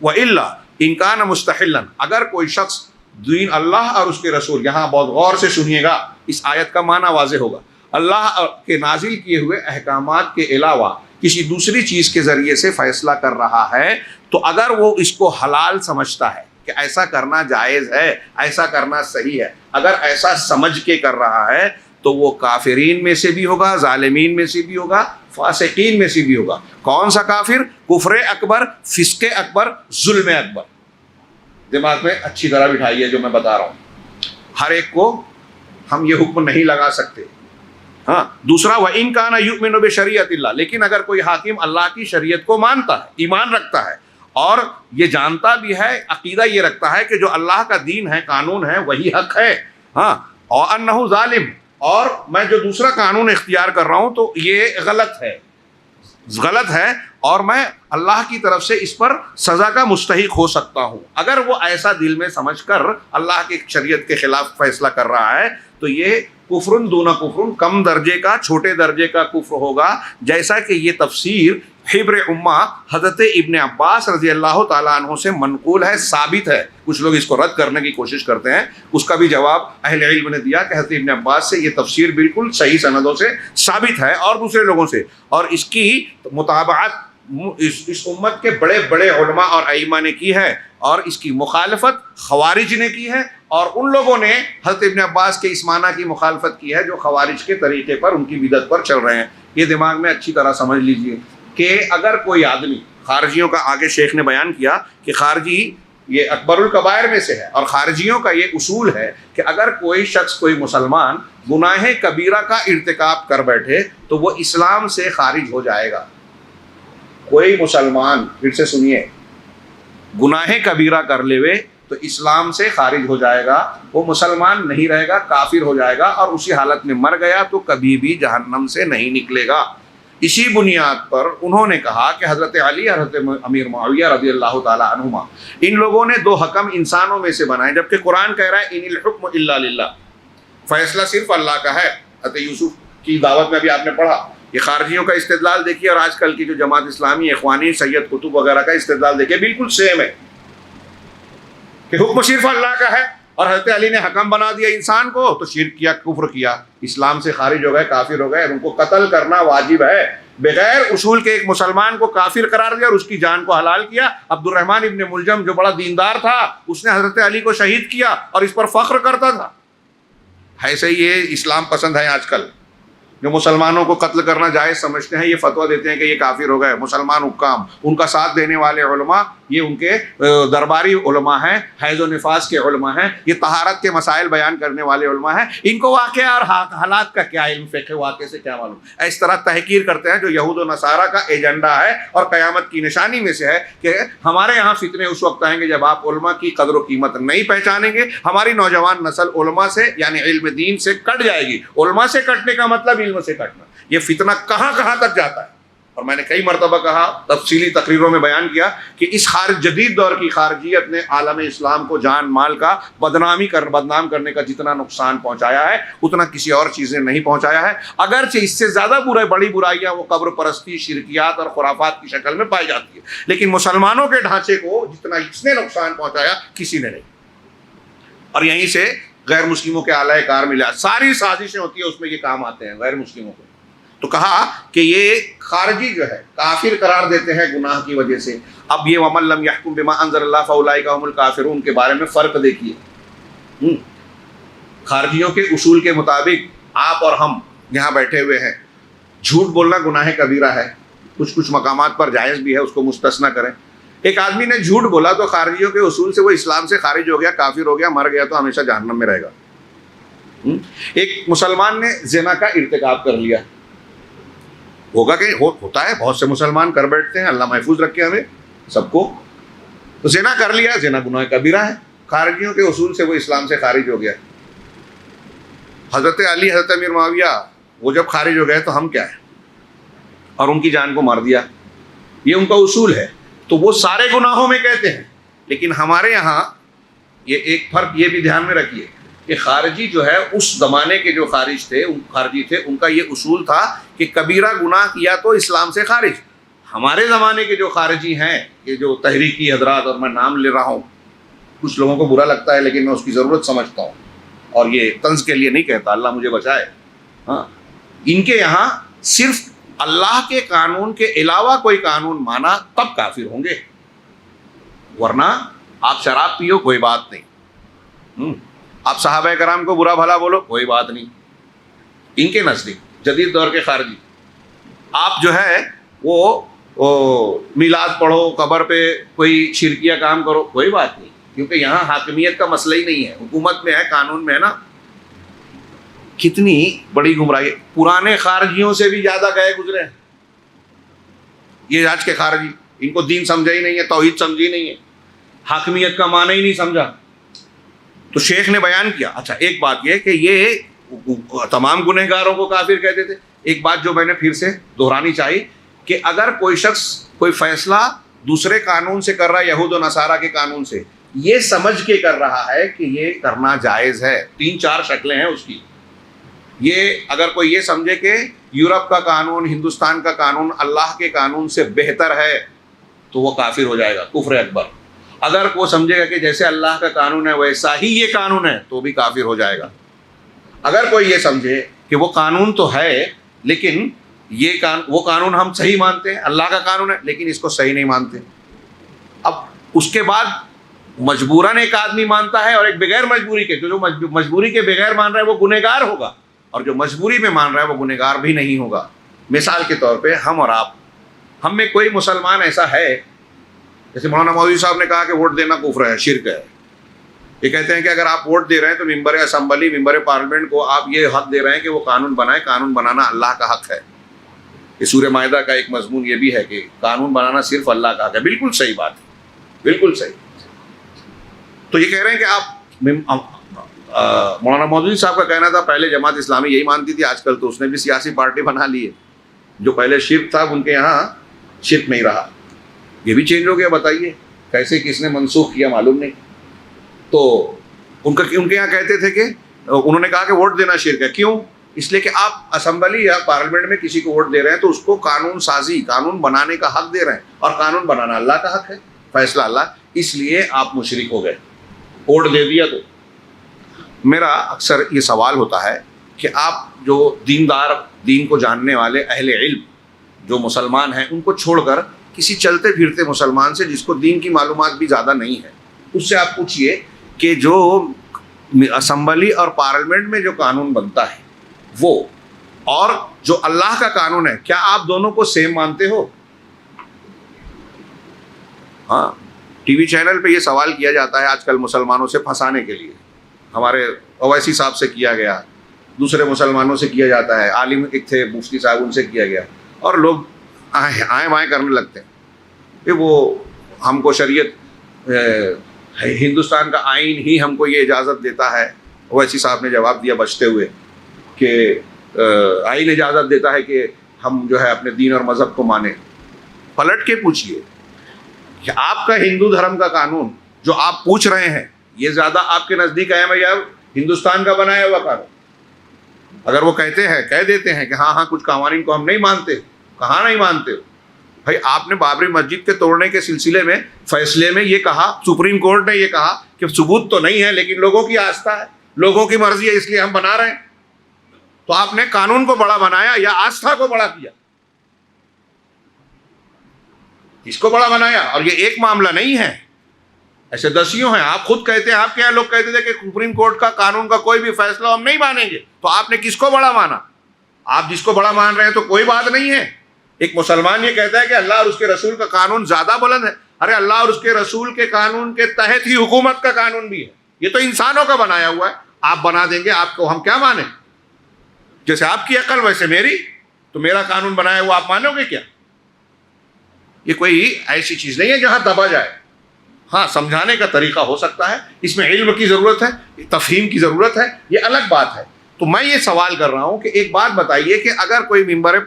وَإِلَّا إِن كَانَ مُسْتَحِلًا، اگر کوئی شخص دین اللہ اور اس کے رسول، یہاں بہت غور سے سنیے گا، اس آیت کا معنی واضح ہوگا، اللہ کے نازل کیے ہوئے احکامات کے علاوہ کسی دوسری چیز کے ذریعے سے فیصلہ کر رہا ہے تو اگر وہ اس کو حلال سمجھتا ہے کہ ایسا کرنا جائز ہے، ایسا کرنا صحیح ہے، اگر ایسا سمجھ کے کر رہا ہے تو وہ کافرین میں سے بھی ہوگا، ظالمین میں سے بھی ہوگا، فاسقین میں سے بھی ہوگا۔ کون سا کافر؟ کفر اکبر، فسق اکبر، ظلم اکبر۔ دماغ میں اچھی طرح بٹھائیے جو میں بتا رہا ہوں، ہر ایک کو ہم یہ حکم نہیں لگا سکتے۔ ہاں، دوسرا وَإِن كَانَ يُؤْمِنُ بِشَرِيعَةِ اللَّهِ، لیکن اگر کوئی حاکم اللہ کی شریعت کو مانتا ہے، ایمان رکھتا ہے، اور یہ جانتا بھی ہے، عقیدہ یہ رکھتا ہے کہ جو اللہ کا دین ہے، قانون ہے، وہی حق ہے، ہاں، اور انہ ظالم، اور میں جو دوسرا قانون اختیار کر رہا ہوں تو یہ غلط ہے، اور میں اللہ کی طرف سے اس پر سزا کا مستحق ہو سکتا ہوں. اگر وہ ایسا دل میں سمجھ کر اللہ کی شریعت کے خلاف فیصلہ کر رہا ہے تو یہ کفرن دون کفرن، کم درجے کا، چھوٹے درجے کا کفر ہوگا، جیسا کہ یہ تفسیر حبر امہ حضرت ابن عباس رضی اللہ تعالیٰ عنہ سے منقول ہے، ثابت ہے. کچھ لوگ اس کو رد کرنے کی کوشش کرتے ہیں، اس کا بھی جواب اہل علم نے دیا کہ حضرت ابن عباس سے یہ تفسیر بالکل صحیح سندوں سے ثابت ہے اور دوسرے لوگوں سے، اور اس کی مطابقت اس امت کے بڑے بڑے علماء اور ائمہ نے کی ہے، اور اس کی مخالفت خوارج نے کی ہے، اور ان لوگوں نے حضرت ابن عباس کے اس معنی کی مخالفت کی ہے جو خوارج کے طریقے پر، ان کی بدعت پر چل رہے ہیں. یہ دماغ میں اچھی طرح سمجھ لیجئے کہ اگر کوئی آدمی، خارجیوں کا آگے شیخ نے بیان کیا کہ خارجی یہ اکبر الکبائر میں سے ہے، اور خارجیوں کا یہ اصول ہے کہ اگر کوئی شخص، کوئی مسلمان گناہ کبیرہ کا ارتکاب کر بیٹھے تو وہ اسلام سے خارج ہو جائے گا. کوئی مسلمان، پھر سے سنیے، گناہ کبیرہ کر لیوے تو اسلام سے خارج ہو جائے گا، وہ مسلمان نہیں رہے گا، کافر ہو جائے گا، اور اسی حالت میں مر گیا تو کبھی بھی جہنم سے نہیں نکلے گا. اسی بنیاد پر انہوں نے کہا کہ حضرت علی، حضرت امیر معاویہ رضی اللہ تعالی عنہما، ان لوگوں نے دو حکم انسانوں میں سے بنائے، جبکہ قرآن کہہ رہا ہے ان الحکم الا للہ، فیصلہ صرف اللہ کا ہے. حضرت یوسف کی دعوت میں بھی آپ نے پڑھا. یہ خارجیوں کا استدلال دیکھیے اور آج کل کی جو جماعت اسلامی، اخوانی، سید قطب وغیرہ کا استدلال دیکھیے، بالکل سیم ہے کہ حکم صرف اللہ کا ہے، اور حضرت علی نے حکم بنا دیا انسان کو تو شرک کیا، کفر کیا، اسلام سے خارج ہو گئے، کافر ہو گئے. ان کو قتل کرنا واجب ہے. بغیر اصول کے ایک مسلمان کو کافر قرار دیا اور اس کی جان کو حلال کیا. عبد الرحمن ابن ملجم جو بڑا دیندار تھا، اس نے حضرت علی کو شہید کیا اور اس پر فخر کرتا تھا. ایسے ہی یہ اسلام پسند ہے آج کل، جو مسلمانوں کو قتل کرنا جائز سمجھتے ہیں، یہ فتویٰ دیتے ہیں کہ یہ کافر ہو گئے. مسلمان حکام، ان کا ساتھ دینے والے علماء، یہ ان کے درباری علماء ہیں، حیض و نفاس کے علماء ہیں، یہ طہارت کے مسائل بیان کرنے والے علماء ہیں. ان کو واقعہ اور حالات کا کیا علم، فقہ واقعے سے کیا معلوم. اس طرح تحقیر کرتے ہیں جو یہود و نصارہ کا ایجنڈا ہے اور قیامت کی نشانی میں سے ہے کہ ہمارے یہاں فتنے اس وقت آئیں گے جب آپ علماء کی قدر و قیمت نہیں پہچانیں گے. ہماری نوجوان نسل علماء سے، یعنی علم دین سے کٹ جائے گی. علماء سے کٹنے کا مطلب علم سے کٹنا. یہ فتنہ کہاں کہاں تک جاتا ہے، اور میں نے کئی مرتبہ کہا، تفصیلی تقریروں میں بیان کیا کہ اس جدید دور کی خارجیت نے عالم اسلام کو جان مال کا بدنام کرنے کا جتنا نقصان پہنچایا ہے اتنا کسی اور چیز نے نہیں پہنچایا ہے. اگرچہ اس سے زیادہ بڑی برائیاں وہ قبر پرستی، شرکیات اور خرافات کی شکل میں پائی جاتی ہے، لیکن مسلمانوں کے ڈھانچے کو جتنا اس نے نقصان پہنچایا کسی نے نہیں. اور یہیں سے غیر مسلموں کے اعلی کار ملا، ساری سازشیں ہوتی ہیں، اس میں یہ کام آتے ہیں غیر مسلموں کو. تو کہا کہ یہ خارجی جو ہے کافر قرار دیتے ہیں گناہ کی وجہ سے. اب یہ وَمَن لَّمْ يَحْكُم بِمَا أَنزَلَ اللَّهُ فَأُولَٰئِكَ هُمُ الْكَافِرُونَ کے بارے میں فرق دیکھیے. خارجیوں کے اصول کے مطابق آپ اور ہم یہاں بیٹھے ہوئے ہیں، جھوٹ بولنا گناہ کبیرہ ہے، کچھ مقامات پر جائز بھی ہے، اس کو مستثنیٰ کریں. ایک آدمی نے جھوٹ بولا تو خارجیوں کے اصول سے وہ اسلام سے خارج ہو گیا، کافر ہو گیا، مر گیا تو ہمیشہ جہنم میں رہے گا. ایک مسلمان نے زنا کا ارتکاب کر لیا، ہوگا کہ ہوتا ہے، بہت سے مسلمان کر بیٹھتے ہیں، اللہ محفوظ رکھے ہمیں سب کو. تو زنا کر لیا، زنا گناہ کبیرہ ہے، خارجیوں کے اصول سے وہ اسلام سے خارج ہو گیا. حضرت علی، حضرت امیر معاویہ وہ جب خارج ہو گئے تو ہم کیا ہے، اور ان کی جان کو مار دیا. یہ ان کا اصول ہے. تو وہ سارے گناہوں میں کہتے ہیں، لیکن ہمارے یہاں یہ ایک فرق یہ بھی دھیان میں رکھیے کہ خارجی جو ہے اس زمانے کے جو خارجی تھے ان کا یہ اصول تھا کہ کبیرہ گناہ کیا تو اسلام سے خارج. ہمارے زمانے کے جو خارجی ہیں، یہ جو تحریکی حضرات، اور میں نام لے رہا ہوں، کچھ لوگوں کو برا لگتا ہے لیکن میں اس کی ضرورت سمجھتا ہوں، اور یہ طنز کے لیے نہیں کہتا، اللہ مجھے بچائے. ہاں، ان کے یہاں صرف اللہ کے قانون کے علاوہ کوئی قانون مانا تب کافر ہوں گے، ورنہ آپ شراب پیو کوئی بات نہیں، آپ صحابہ کرام کو برا بھلا بولو کوئی بات نہیں. ان کے نزدیک جدید دور کے خارجی، آپ جو ہے وہ میلاد پڑھو، قبر پہ کوئی شرکیہ کام کرو کوئی بات نہیں، کیونکہ یہاں حاکمیت کا مسئلہ ہی نہیں ہے، حکومت میں ہے، قانون میں ہے نا. کتنی بڑی گمراہی. پرانے خارجیوں سے بھی زیادہ گئے گزرے ہیں یہ آج کے خارجی. ان کو دین سمجھا ہی نہیں ہے، توحید سمجھی نہیں ہے، حاکمیت کا معنی ہی نہیں سمجھا. تو شیخ نے بیان کیا. اچھا، ایک بات یہ کہ یہ تمام گنہگاروں کو کافر کہتے تھے. ایک بات جو میں نے پھر سے دہرانی چاہیے کہ اگر کوئی شخص کوئی فیصلہ دوسرے قانون سے کر رہا ہے، یہود و نصارہ کے قانون سے، یہ سمجھ کے کر رہا ہے کہ یہ کرنا جائز ہے. 3-4 شکلیں ہیں اس کی. یہ اگر کوئی یہ سمجھے کہ یورپ کا قانون، ہندوستان کا قانون اللہ کے قانون سے بہتر ہے تو وہ کافر ہو جائے گا، کفر اکبر. اگر وہ سمجھے گا کہ جیسے اللہ کا قانون ہے ویسا ہی یہ قانون ہے تو بھی کافر ہو جائے گا. اگر کوئی یہ سمجھے کہ وہ قانون تو ہے لیکن وہ قانون ہم صحیح مانتے ہیں، اللہ کا قانون ہے لیکن اس کو صحیح نہیں مانتے، اب اس کے بعد مجبوراً ایک آدمی مانتا ہے اور ایک بغیر مجبوری کے، جو مجبوری کے بغیر مان رہا ہے وہ گنہگار ہوگا، اور جو مجبوری میں مان رہا ہے وہ گنہگار بھی نہیں ہوگا. مثال کے طور پہ ہم اور آپ، ہم میں کوئی مسلمان ایسا ہے، جیسے مولانا مودودی صاحب نے کہا کہ ووٹ دینا کفر ہے، شرک ہے. یہ کہتے ہیں کہ اگر آپ ووٹ دے رہے ہیں تو ممبر اسمبلی، ممبر پارلیمنٹ کو آپ یہ حق دے رہے ہیں کہ وہ قانون بنائے. قانون بنانا اللہ کا حق ہے. یہ سورہ مائدہ کا ایک مضمون یہ بھی ہے کہ قانون بنانا صرف اللہ کا حق ہے. بالکل صحیح بات ہے، بالکل صحیح. تو یہ کہہ رہے ہیں کہ آپ مولانا مودودی صاحب کا کہنا تھا پہلے جماعت اسلامی یہی مانتی تھی، آج کل تو اس نے بھی سیاسی پارٹی بنا لی ہے. جو پہلے شرک تھا ان کے یہاں شرک نہیں رہا، یہ بھی چینج ہو گیا. بتائیے کیسے، کس نے منسوخ کیا معلوم نہیں. تو ان کے یہاں کہتے تھے کہ انہوں نے کہا کہ ووٹ دینا شرک ہے. کیوں؟ اس لیے کہ آپ اسمبلی یا پارلیمنٹ میں کسی کو ووٹ دے رہے ہیں تو اس کو قانون سازی، قانون بنانے کا حق دے رہے ہیں، اور قانون بنانا اللہ کا حق ہے، فیصلہ اللہ. اس لیے آپ مشرک ہو گئے، ووٹ دے دیا. تو میرا اکثر یہ سوال ہوتا ہے کہ آپ جو دیندار، دین کو جاننے والے اہل علم جو مسلمان ہیں، ان کو چھوڑ کر کسی چلتے پھرتے مسلمان سے جس کو دین کی معلومات بھی زیادہ نہیں ہے، اس سے آپ پوچھئے کہ جو اسمبلی اور پارلیمنٹ میں جو قانون بنتا ہے وہ اور جو اللہ کا قانون ہے، کیا آپ دونوں کو سیم مانتے ہو؟ ہاں، ٹی وی چینل پہ یہ سوال کیا جاتا ہے آج کل مسلمانوں سے پھنسانے کے لیے. ہمارے اویسی صاحب سے کیا گیا، دوسرے مسلمانوں سے کیا جاتا ہے، عالم ایک تھے مفتی صاحب، ان سے کیا گیا، اور لوگ آئیں بائیں کرنے لگتے ہیں کہ وہ ہم کو شریعت، ہندوستان کا آئین ہی ہم کو یہ اجازت دیتا ہے. اویسی صاحب نے جواب دیا بچتے ہوئے کہ آئین اجازت دیتا ہے کہ ہم جو ہے اپنے دین اور مذہب کو مانیں. پلٹ کے پوچھئے کہ آپ کا ہندو دھرم کا قانون جو آپ پوچھ رہے ہیں یہ زیادہ آپ کے نزدیک اہم ہے یا ہندوستان کا بنایا ہوا قانون؟ اگر وہ کہہ دیتے ہیں کہ ہاں کچھ قوانین کو ہم نہیں مانتے، کہاں نہیں مانتے؟ بھائی آپ نے بابری مسجد کے توڑنے کے سلسلے میں فیصلے میں یہ کہا، سپریم کورٹ نے یہ کہا کہ ثبوت تو نہیں ہے لیکن لوگوں کی آستھا ہے، لوگوں کی مرضی ہے، اس لیے ہم بنا رہے ہیں. تو آپ نے قانون کو بڑا بنایا یا آستھا کو بڑا کیا؟ اس کو بڑا بنایا. اور یہ ایک معاملہ نہیں ہے، ایسے دسیوں ہیں. آپ خود کہتے ہیں، آپ کے یہاں لوگ کہتے تھے کہ سپریم کورٹ کا قانون کا کوئی بھی فیصلہ ہم نہیں مانیں گے. تو آپ نے کس کو بڑا مانا؟ آپ جس کو بڑا مان رہے ہیں تو کوئی بات نہیں ہے. ایک مسلمان یہ کہتا ہے کہ اللہ اور اس کے رسول کا قانون زیادہ بلند ہے. ارے اللہ اور اس کے رسول کے قانون کے تحت ہی حکومت کا قانون بھی ہے. یہ تو انسانوں کا بنایا ہوا ہے. آپ بنا دیں گے، آپ کو ہم کیا مانیں؟ جیسے آپ کی عقل ویسے میری. تو میرا قانون بنایا ہوا آپ مانو گے کیا؟ یہ کوئی ایسی چیز نہیں ہے جہاں دبا جائے. ہاں، سمجھانے کا طریقہ ہو سکتا ہے، اس میں علم کی ضرورت ہے، تفہیم کی ضرورت ہے، یہ الگ بات ہے. تو میں یہ سوال کر رہا ہوں کہ ایک بات بتائیے کہ اگر کوئی ممبر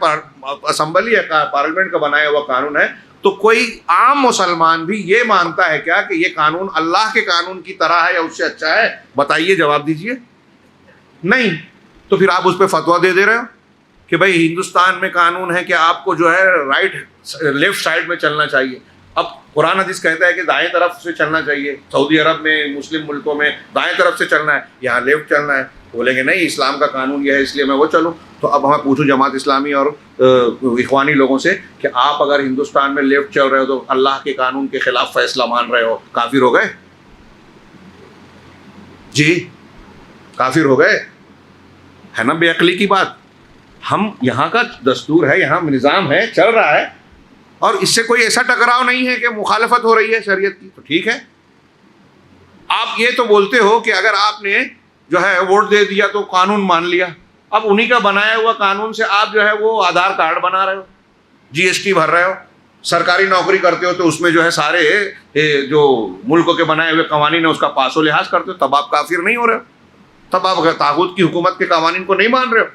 اسمبلی یا پارلیمنٹ کا بنایا ہوا قانون ہے تو کوئی عام مسلمان بھی یہ مانتا ہے کیا کہ یہ قانون اللہ کے قانون کی طرح ہے یا اس سے اچھا ہے؟ بتائیے، جواب دیجئے. نہیں. تو پھر آپ اس پہ فتویٰ دے رہے ہو کہ بھائی ہندوستان میں قانون ہے کہ آپ کو جو ہے لیفٹ سائڈ میں چلنا چاہیے. اب قرآن حدیث کہتا ہے کہ دائیں طرف سے چلنا چاہیے. سعودی عرب میں، مسلم ملکوں میں دائیں طرف سے چلنا ہے، یہاں لیفٹ چلنا ہے. بولیں گے نہیں، اسلام کا قانون یہ ہے اس لیے میں وہ چلوں. تو اب ہمیں پوچھوں جماعت اسلامی اور اخوانی لوگوں سے کہ آپ اگر ہندوستان میں لیفٹ چل رہے ہو تو اللہ کے قانون کے خلاف فیصلہ مان رہے ہو، کافر ہو گئے؟ جی کافر ہو گئے. ہے نا بے عقلی کی بات. ہم یہاں کا دستور ہے، یہاں نظام ہے، چل رہا ہے، اور اس سے کوئی ایسا ٹکراؤ نہیں ہے کہ مخالفت ہو رہی ہے شریعت کی. تو ٹھیک ہے. آپ یہ تو بولتے ہو کہ اگر آپ نے جو ہے ووٹ دے دیا تو قانون مان لیا. اب انہی کا بنایا ہوا قانون سے آپ جو ہے وہ آدھار کارڈ بنا رہے ہو، جی ایس ٹی بھر رہے ہو، سرکاری نوکری کرتے ہو تو اس میں جو ہے سارے جو ملکوں کے بنائے ہوئے قوانین ہیں اس کا پاس و لحاظ کرتے ہو. تب آپ کافر نہیں ہو رہے ہو، تب آپ طاغوت کی حکومت کے قوانین کو نہیں مان رہے ہو.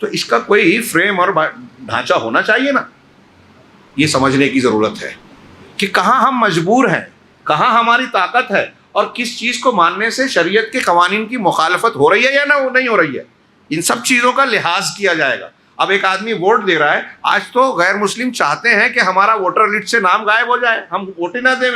تو اس کا کوئی فریم اور ڈھانچہ ہونا چاہیے نا. یہ سمجھنے کی ضرورت ہے کہ کہاں ہم مجبور ہیں، کہاں ہماری طاقت ہے، اور کس چیز کو ماننے سے شریعت کے قوانین کی مخالفت ہو رہی ہے یا نہیں ہو رہی ہے۔ ان سب چیزوں کا لحاظ کیا جائے گا۔ اب ایک آدمی ووٹ دے رہا ہے، آج تو غیر مسلم چاہتے ہیں کہ ہمارا ووٹر لسٹ سے نام غائب ہو جائے، ہم ووٹ ہی نہ دیں۔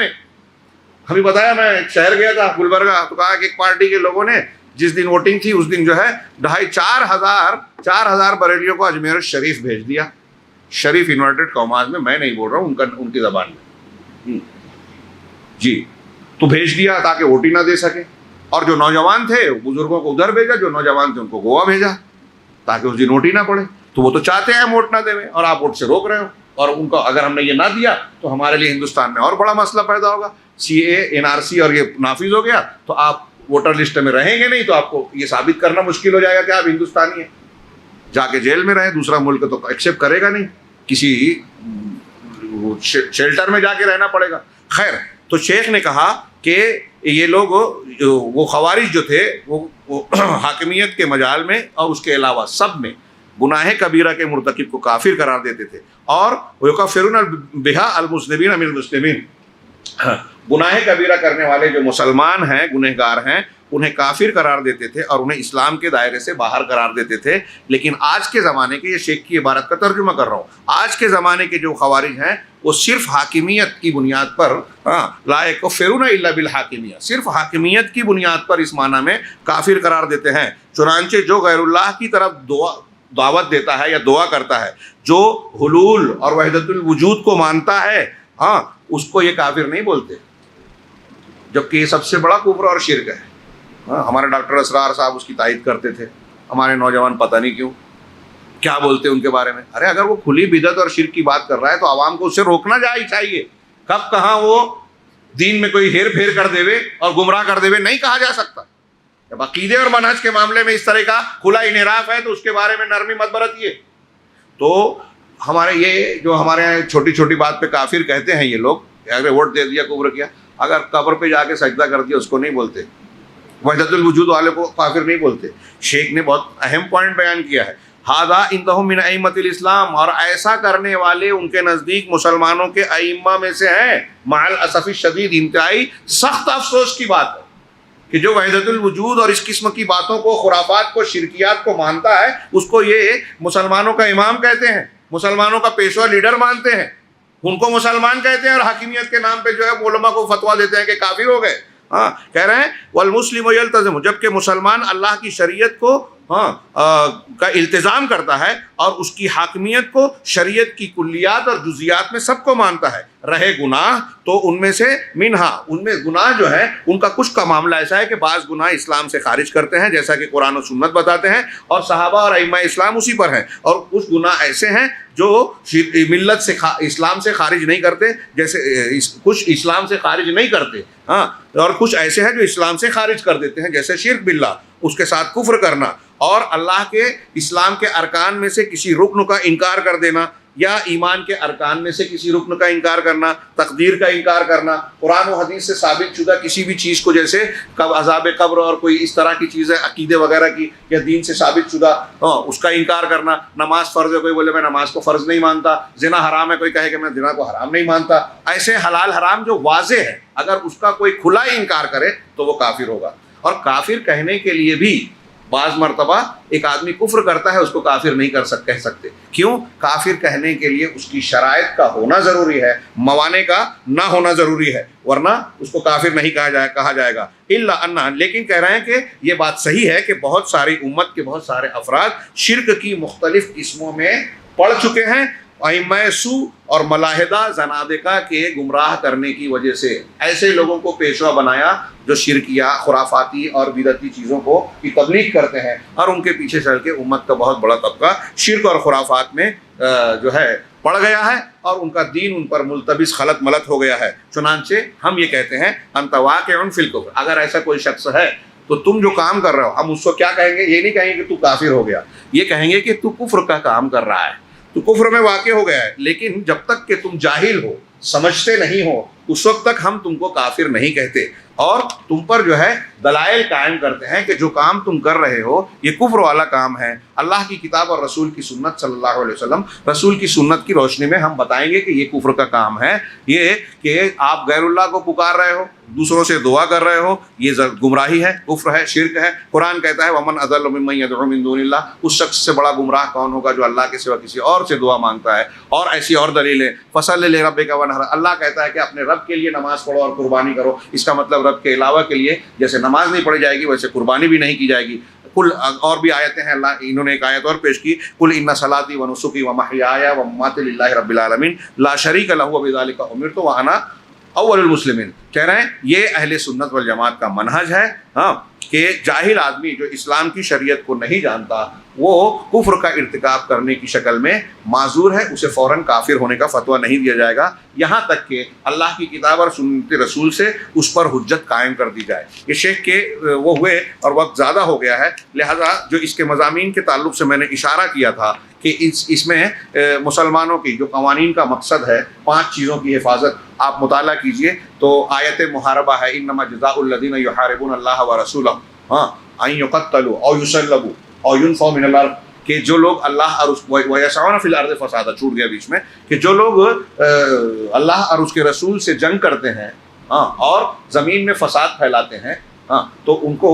ابھی بتایا، میں ایک شہر گیا تھا گلبرگہ، تو کہا کہ ایک پارٹی کے لوگوں نے جس دن ووٹنگ تھی اس دن جو ہے 4,500 بریلیوں کو اجمیر شریف بھیج دیا۔ شریف انورٹڈ کاماز میں نہیں بول رہا ہوں، ان کی زبان میں جی، تو بھیج دیا تاکہ ووٹ ہی نہ دے سکے۔ اور جو نوجوان تھے بزرگوں کو ادھر بھیجا، جو نوجوان تھے ان کو گوا بھیجا تاکہ اس دن ووٹ ہی نہ پڑے۔ تو وہ تو چاہتے ہیں ووٹ نہ دیں اور آپ ووٹ سے روک رہے ہو، اور ان کو اگر ہم نے یہ نہ دیا تو ہمارے لیے ہندوستان میں اور بڑا مسئلہ پیدا ہوگا۔ CAA NRC اور یہ نافذ ہو گیا تو آپ ووٹر لسٹ میں رہیں گے نہیں، تو آپ کو یہ ثابت کرنا مشکل ہو جائے گا کہ آپ ہندوستانی ہیں، جا کے جیل میں رہیں۔ دوسرا ملک تو ایکسیپٹ کرے گا نہیں، کسی شیلٹر میں جا کے رہنا پڑے گا۔ خیر، تو شیخ نے کہا کہ یہ لوگ وہ خوارج جو تھے وہ حاکمیت کے مجال میں اور اس کے علاوہ سب میں گناہ کبیرہ کے مرتکب کو کافر قرار دیتے تھے، اور وَيُكَفِّرُونَ بِهَا الْمُسْلِمِينَ مِنَ الْمُسْلِمِينَ، گناہ کبیرہ کرنے والے جو مسلمان ہیں، گنہگار ہیں، انہیں کافر قرار دیتے تھے اور انہیں اسلام کے دائرے سے باہر قرار دیتے تھے۔ لیکن آج کے زمانے کے، یہ شیخ کی عبارت کا ترجمہ کر رہا ہوں، آج کے زمانے کے جو خوارج ہیں وہ صرف حاکمیت کی بنیاد پر لا یکفرون الا بالحاکمیہ، صرف حاکمیت کی بنیاد پر اس معنی میں کافر قرار دیتے ہیں۔ چنانچہ جو غیر اللہ کی طرف دعوت دیتا ہے یا دعا کرتا ہے، جو حلول اور وحدت الوجود کو مانتا ہے، اس کو یہ کافر نہیں بولتے، جبکہ یہ سب سے بڑا کفر اور شرک ہے۔ ہمارے ڈاکٹر اسرار صاحب اس کی تائید کرتے تھے، ہمارے نوجوان پتہ نہیں کیوں کیا بولتے ان کے بارے میں۔ ارے اگر وہ کھلی بدعت اور شرک کی بات کر رہا ہے تو عوام کو اس سے روکنا چاہیے۔ کب کہاں وہ دین میں کوئی ہیر پھیر کر دے اور گمراہ کر دے نہیں کہا جا سکتا۔ جب عقیدے اور منہج کے معاملے میں اس طرح کا کھلا انحراف ہے تو اس کے بارے میں نرمی مت برتیے۔ تو ہمارے یہ جو ہمارے یہاں چھوٹی چھوٹی بات پہ کافر کہتے ہیں یہ لوگ، اگر ووٹ دے دیا کفر کیا، اگر قبر پہ جا کے سجدہ کر دیا اس کو نہیں بولتے، وحدت الوجود والے کو کافر نہیں بولتے۔ شیخ نے بہت اہم پوائنٹ بیان کیا ہے، ھذا عندہم من ائمۃ الاسلام، اور ایسا کرنے والے ان کے نزدیک مسلمانوں کے ائمہ میں سے ہیں۔ مع الاسف الشدید، انتہائی سخت افسوس کی بات ہے کہ جو وحدت الوجود اور اس قسم کی باتوں کو، خرافات کو، شرکیات کو مانتا ہے، اس کو یہ مسلمانوں کا امام کہتے ہیں، مسلمانوں کا پیشوا لیڈر مانتے ہیں، ان کو مسلمان کہتے ہیں، اور حاکمیت کے نام پہ جو ہے علماء کو فتویٰ دیتے ہیں کہ کافر ہو گئے۔ کہہ رہے ہیں والمسلم یلتزم، جبکہ مسلمان اللہ کی شریعت کو کا التزام کرتا ہے اور اس کی حاکمیت کو شریعت کی کلیات اور جزیات میں سب کو مانتا ہے۔ رہے گناہ تو ان میں سے ان میں گناہ جو ہے ان کا کچھ کا معاملہ ایسا ہے کہ بعض گناہ اسلام سے خارج کرتے ہیں، جیسا کہ قرآن و سنت بتاتے ہیں، اور صحابہ اور ائمہ اسلام اسی پر ہیں، اور کچھ گناہ ایسے ہیں جو ملت سے اسلام سے خارج نہیں کرتے، جیسے کچھ اسلام سے خارج نہیں کرتے، اور کچھ ایسے ہیں جو اسلام سے خارج کر دیتے ہیں، جیسے شرک باللہ، اس کے ساتھ کفر کرنا، اور اللہ کے اسلام کے ارکان میں سے کسی رکن کا انکار کر دینا، یا ایمان کے ارکان میں سے کسی رکن کا انکار کرنا، تقدیر کا انکار کرنا، قرآن و حدیث سے ثابت شدہ کسی بھی چیز کو، جیسے عذاب قبر اور کوئی اس طرح کی چیزیں عقیدے وغیرہ کی یا دین سے ثابت شدہ، اس کا انکار کرنا۔ نماز فرض ہے، کوئی بولے میں نماز کو فرض نہیں مانتا، زنا حرام ہے، کوئی کہے کہ میں زنا کو حرام نہیں مانتا۔ ایسے حلال حرام جو واضح ہے، اگر اس کا کوئی کھلا انکار کرے تو وہ کافر ہوگا۔ اور کافر کہنے کے لیے بھی بعض مرتبہ ایک آدمی کفر کرتا ہے، اس کو کافر نہیں کہہ سکتے۔ کیوں؟ کافر کہنے کے لیے اس کی شرائط کا ہونا ضروری ہے، موانع کا نہ ہونا ضروری ہے، ورنہ اس کو کافر نہیں کہا جائے گا۔ الا ان، لیکن کہہ رہے ہیں کہ یہ بات صحیح ہے کہ بہت ساری امت کے بہت سارے افراد شرک کی مختلف قسموں میں پڑ چکے ہیں، ائمہ سو اور ملاحدہ زنادقہ کے گمراہ کرنے کی وجہ سے ایسے لوگوں کو پیشوا بنایا جو شرک یا خرافاتی اور بدعتی چیزوں کو کی تبلیغ کرتے ہیں، اور ان کے پیچھے چل کے امت کا بہت بڑا طبقہ شرک اور خرافات میں جو ہے پڑ گیا ہے، اور ان کا دین ان پر ملتبس خلط ملط ہو گیا ہے۔ چنانچہ ہم یہ کہتے ہیں انت واقع فی الکفر، اگر ایسا کوئی شخص ہے تو تم جو کام کر رہے ہو، ہم اس کو کیا کہیں گے؟ یہ نہیں کہیں گے کہ تو کافر ہو گیا، یہ کہیں گے کہ تو کفر کا کام کر رہا ہے، تو کفر میں واقع ہو گیا ہے۔ لیکن جب تک کہ تم جاہل ہو، سمجھتے نہیں ہو، اس وقت تک ہم تم کو کافر نہیں کہتے اور تم پر جو ہے دلائل قائم کرتے ہیں کہ جو کام تم کر رہے ہو یہ کفر والا کام ہے. اللہ کی کتاب اور رسول کی سنت صلی اللہ علیہ وسلم، رسول کی سنت کی روشنی میں ہم بتائیں گے کہ یہ کفر کا کام ہے. یہ کہ آپ غیر اللہ کو پکار رہے ہو، دوسروں سے دعا کر رہے ہو، یہ گمراہی ہے، کفر ہے، شرک ہے. قرآن کہتا ہے ومن اضل ممن يدعو من دون اللہ، اس شخص سے بڑا گمراہ کون ہوگا جو اللہ کے سوا کسی اور سے دعا مانگتا ہے. اور ایسی اور دلیلیں، فصل لربک وانحر، اللہ کہتا ہے کہ اپنے رب کے لیے نماز پڑھو اور قربانی کرو. اس کا مطلب رب کے علاوہ کے لیے جیسے نماز نہیں پڑھی جائے گی ویسے قربانی بھی نہیں کی جائے گی. کل اور بھی آیتیں ہیں، اللہ انہوں نے ایک آیت اور پیش کی، کل ان صلاتی و نسکی و محیای و مماتی للہ رب العالمین لا شریک لہ وبذلک امرت وانا اول المسلمین. کہہ رہے ہیں یہ اہل سنت والجماعت کا منہج ہے ہاں کہ جاہل آدمی جو اسلام کی شریعت کو نہیں جانتا وہ کفر کا ارتکاب کرنے کی شکل میں معذور ہے، اسے فوراً کافر ہونے کا فتویٰ نہیں دیا جائے گا یہاں تک کہ اللہ کی کتاب اور سنت رسول سے اس پر حجت قائم کر دی جائے. یہ شیخ کے وہ ہوئے اور وقت زیادہ ہو گیا ہے، لہذا جو اس کے مضامین کے تعلق سے میں نے اشارہ کیا تھا کہ اس میں مسلمانوں کی جو قوانین کا مقصد ہے 5 چیزوں کی حفاظت، آپ مطالعہ کیجئے تو آیت محاربہ ہے انما جزاء الذین یحاربون اللہ ورسولہ ان یقتلوا او یصلبوا او ينفوا من الارض، کہ جو لوگ اللہ اور ویسعون فی الارض فسادا، چھوٹ گیا بیچ میں، کہ جو لوگ اللہ اور اس کے رسول سے جنگ کرتے ہیں اور زمین میں فساد پھیلاتے ہیں تو ان کو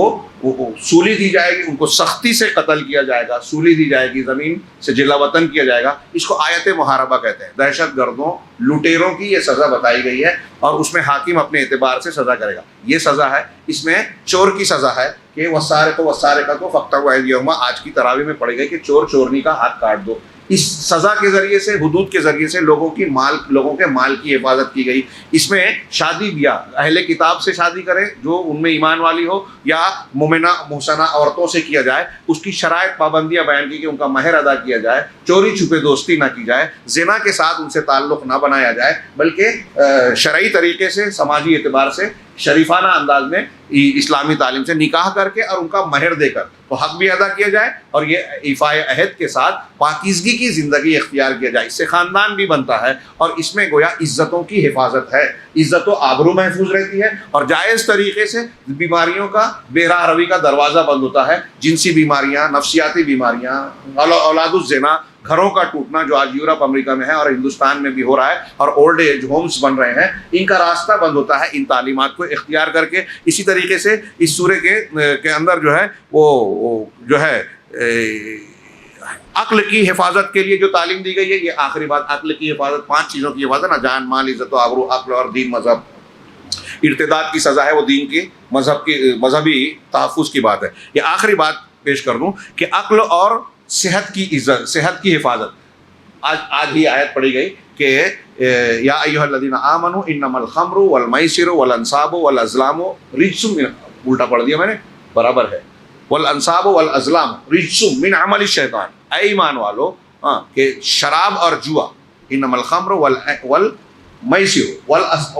سولی دی جائے گی، ان کو سختی سے قتل کیا جائے گا، سولی دی جائے گی، زمین سے جلا وطن کیا جائے گا. اس کو آیت محاربہ کہتے ہیں. دہشت گردوں، لٹیروں کی یہ سزا بتائی گئی ہے اور اس میں حاکم اپنے اعتبار سے سزا کرے گا. یہ سزا ہے. اس میں چور کی سزا ہے کہ والسارق والسارقۃ فاقطعوا ایدیہما، آج کی تراویح میں پڑھی گئی کہ چور چورنی کا ہاتھ کاٹ دو. اس سزا کے ذریعے سے، حدود کے ذریعے سے لوگوں کے مال کی حفاظت کی گئی. اس میں شادی بیاہ اہل کتاب سے شادی کریں جو ان میں ایمان والی ہو یا مومنہ محسنہ عورتوں سے کیا جائے، اس کی شرائط پابندیاں بیان کی کہ ان کا مہر ادا کیا جائے، چوری چھپے دوستی نہ کی جائے، زنا کے ساتھ ان سے تعلق نہ بنایا جائے، بلکہ شرعی طریقے سے، سماجی اعتبار سے، شریفانہ انداز میں اسلامی تعلیم سے نکاح کر کے اور ان کا مہر دے کر تو حق بھی ادا کیا جائے اور یہ ایفائے عہد کے ساتھ پاکیزگی کی زندگی اختیار کیا جائے. اس سے خاندان بھی بنتا ہے اور اس میں گویا عزتوں کی حفاظت ہے، عزت و آبرو محفوظ رہتی ہے اور جائز طریقے سے بیماریوں کا، بے راہ روی کا دروازہ بند ہوتا ہے. جنسی بیماریاں، نفسیاتی بیماریاں، اولاد الزنا، گھروں کا ٹوٹنا جو آج یورپ امریکہ میں ہے اور ہندوستان میں بھی ہو رہا ہے اور اولڈ ایج ہومز بن رہے ہیں، ان کا راستہ بند ہوتا ہے ان تعلیمات کو اختیار کر کے. اسی طریقے سے اس سورے کے اندر جو ہے وہ جو ہے عقل کی حفاظت کے لیے جو تعلیم دی گئی ہے، یہ آخری بات، عقل کی حفاظت، 5 چیزوں کی حفاظت نا، جان، مال، عزت و آبرو، عقل اور دین مذہب. ارتداد کی سزا ہے وہ دین کی، مذہبی تحفظ کی بات ہے. یہ آخری بات پیش کر دوں کہ عقل اور صحت کی عزت، صحت کی حفاظت. آج ہی آیت پڑھی گئی کہ یا ایھا الذین آمنوا انما الخمر والمیسر والانصاب والازلام رجس من، الٹا پڑھ دیا میں نے، برابر ہے، والانصاب والازلام رجس من عمل الشیطان. اے ایمان والو کہ شراب اور جوا، انما الخمر والمیسر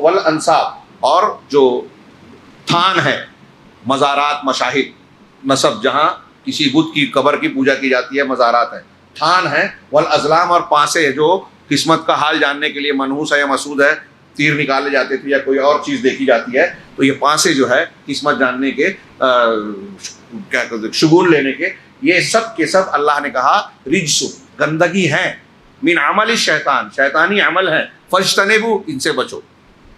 والانصاب، اور جو تھان ہے، مزارات، مشاہد، نصب، جہاں کسی بت کی قبر کی پوجا کی جاتی ہے، مزارات ہیں، تھان ہے، والازلام، اور پانسے جو قسمت کا حال جاننے کے لیے منحوس ہے یا مسعود ہے، تیر نکالے جاتے تھے یا کوئی اور چیز دیکھی جاتی ہے، تو یہ پانسے جو ہے قسمت جاننے کے، کیا کہتے ہیں، شگون لینے کے، یہ سب کے سب اللہ نے کہا رجس، گندگی ہیں، من عمل الشیطان، شیطانی عمل ہے، فاجتنبوا، ان سے بچو،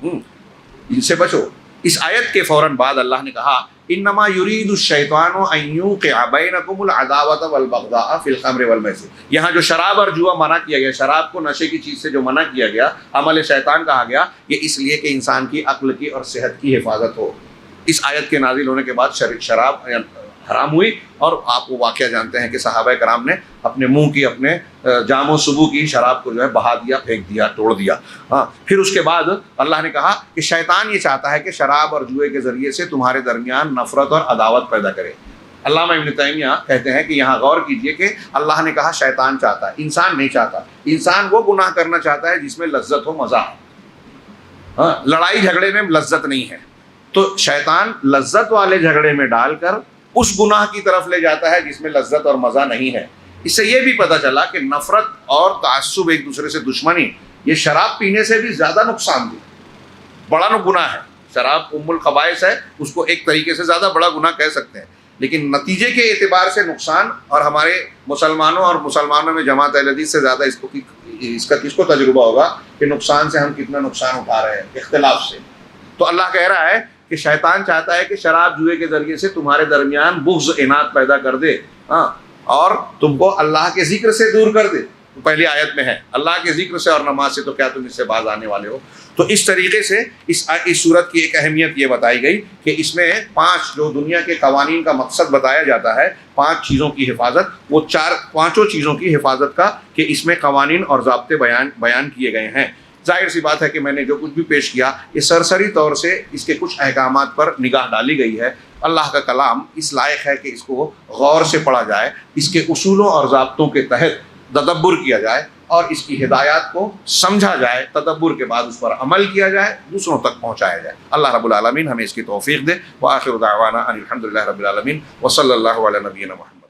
ان سے بچو. اس آیت کے فوراً بعد اللہ نے کہا انما یرید الشیطان ان یوقع بینکم العداوۃ والبغضاء فی الخمر والمیسر. یہاں جو شراب اور جوا منع کیا گیا، شراب کو نشے کی چیز سے جو منع کیا گیا، عمل شیطان کہا گیا، یہ اس لیے کہ انسان کی عقل کی اور صحت کی حفاظت ہو. اس آیت کے نازل ہونے کے بعد شراب حرام ہوئی اور آپ وہ واقعہ جانتے ہیں کہ صحابہ کرام نے اپنے منہ کی، اپنے جام و صبو کی شراب کو جو ہے بہا دیا، پھینک دیا، توڑ دیا. پھر اس کے بعد اللہ نے کہا کہ شیطان یہ چاہتا ہے کہ شراب اور جوئے کے ذریعے سے تمہارے درمیان نفرت اور عداوت پیدا کرے. علامہ ابن تیمیہ کہتے ہیں کہ یہاں غور کیجئے کہ اللہ نے کہا شیطان چاہتا ہے، انسان نہیں چاہتا. انسان وہ گناہ کرنا چاہتا ہے جس میں لذت ہو، مزہ ہو. لڑائی جھگڑے میں لذت نہیں ہے، تو شیطان لذت والے جھگڑے میں ڈال کر اس گناہ کی طرف لے جاتا ہے جس میں لذت اور مزہ نہیں ہے. اس سے یہ بھی پتہ چلا کہ نفرت اور تعصب، ایک دوسرے سے دشمنی، یہ شراب پینے سے بھی زیادہ نقصان دہ. بڑا گناہ ہے، شراب ام الخبائث ہے، اس کو ایک طریقے سے زیادہ بڑا گناہ کہہ سکتے ہیں، لیکن نتیجے کے اعتبار سے نقصان، اور ہمارے مسلمانوں میں جماعت اہل حدیث سے زیادہ اس کا کس کو تجربہ ہوگا کہ نقصان سے ہم کتنا نقصان اٹھا رہے ہیں اختلاف سے۔ تو اللہ کہہ رہا ہے کہ شیطان چاہتا ہے کہ شراب جوئے کے ذریعے سے تمہارے درمیان بغض اناد پیدا کر دے، اور تم کو اللہ کے ذکر سے دور کر دے۔ پہلی آیت میں ہے اللہ کے ذکر سے اور نماز سے، تو کیا تم اس سے باز آنے والے ہو؟ تو اس طریقے سے اس سورت کی ایک اہمیت یہ بتائی گئی کہ اس میں 5 جو دنیا کے قوانین کا مقصد بتایا جاتا ہے، 5 چیزوں کی حفاظت، وہ 5 چیزوں کی حفاظت کا کہ اس میں قوانین اور ضابطے بیان کیے گئے ہیں۔ ظاہر سی بات ہے کہ میں نے جو کچھ بھی پیش کیا یہ سرسری طور سے اس کے کچھ احکامات پر نگاہ ڈالی گئی ہے۔ اللہ کا کلام اس لائق ہے کہ اس کو غور سے پڑھا جائے، اس کے اصولوں اور ضابطوں کے تحت تدبر کیا جائے، اور اس کی ہدایات کو سمجھا جائے، تدبر کے بعد اس پر عمل کیا جائے، دوسروں تک پہنچایا جائے۔ اللہ رب العالمین ہمیں اس کی توفیق دے۔ وآخر دعوانا ان الحمد للہ رب العالمین، وصلی اللہ علی نبینا محمد۔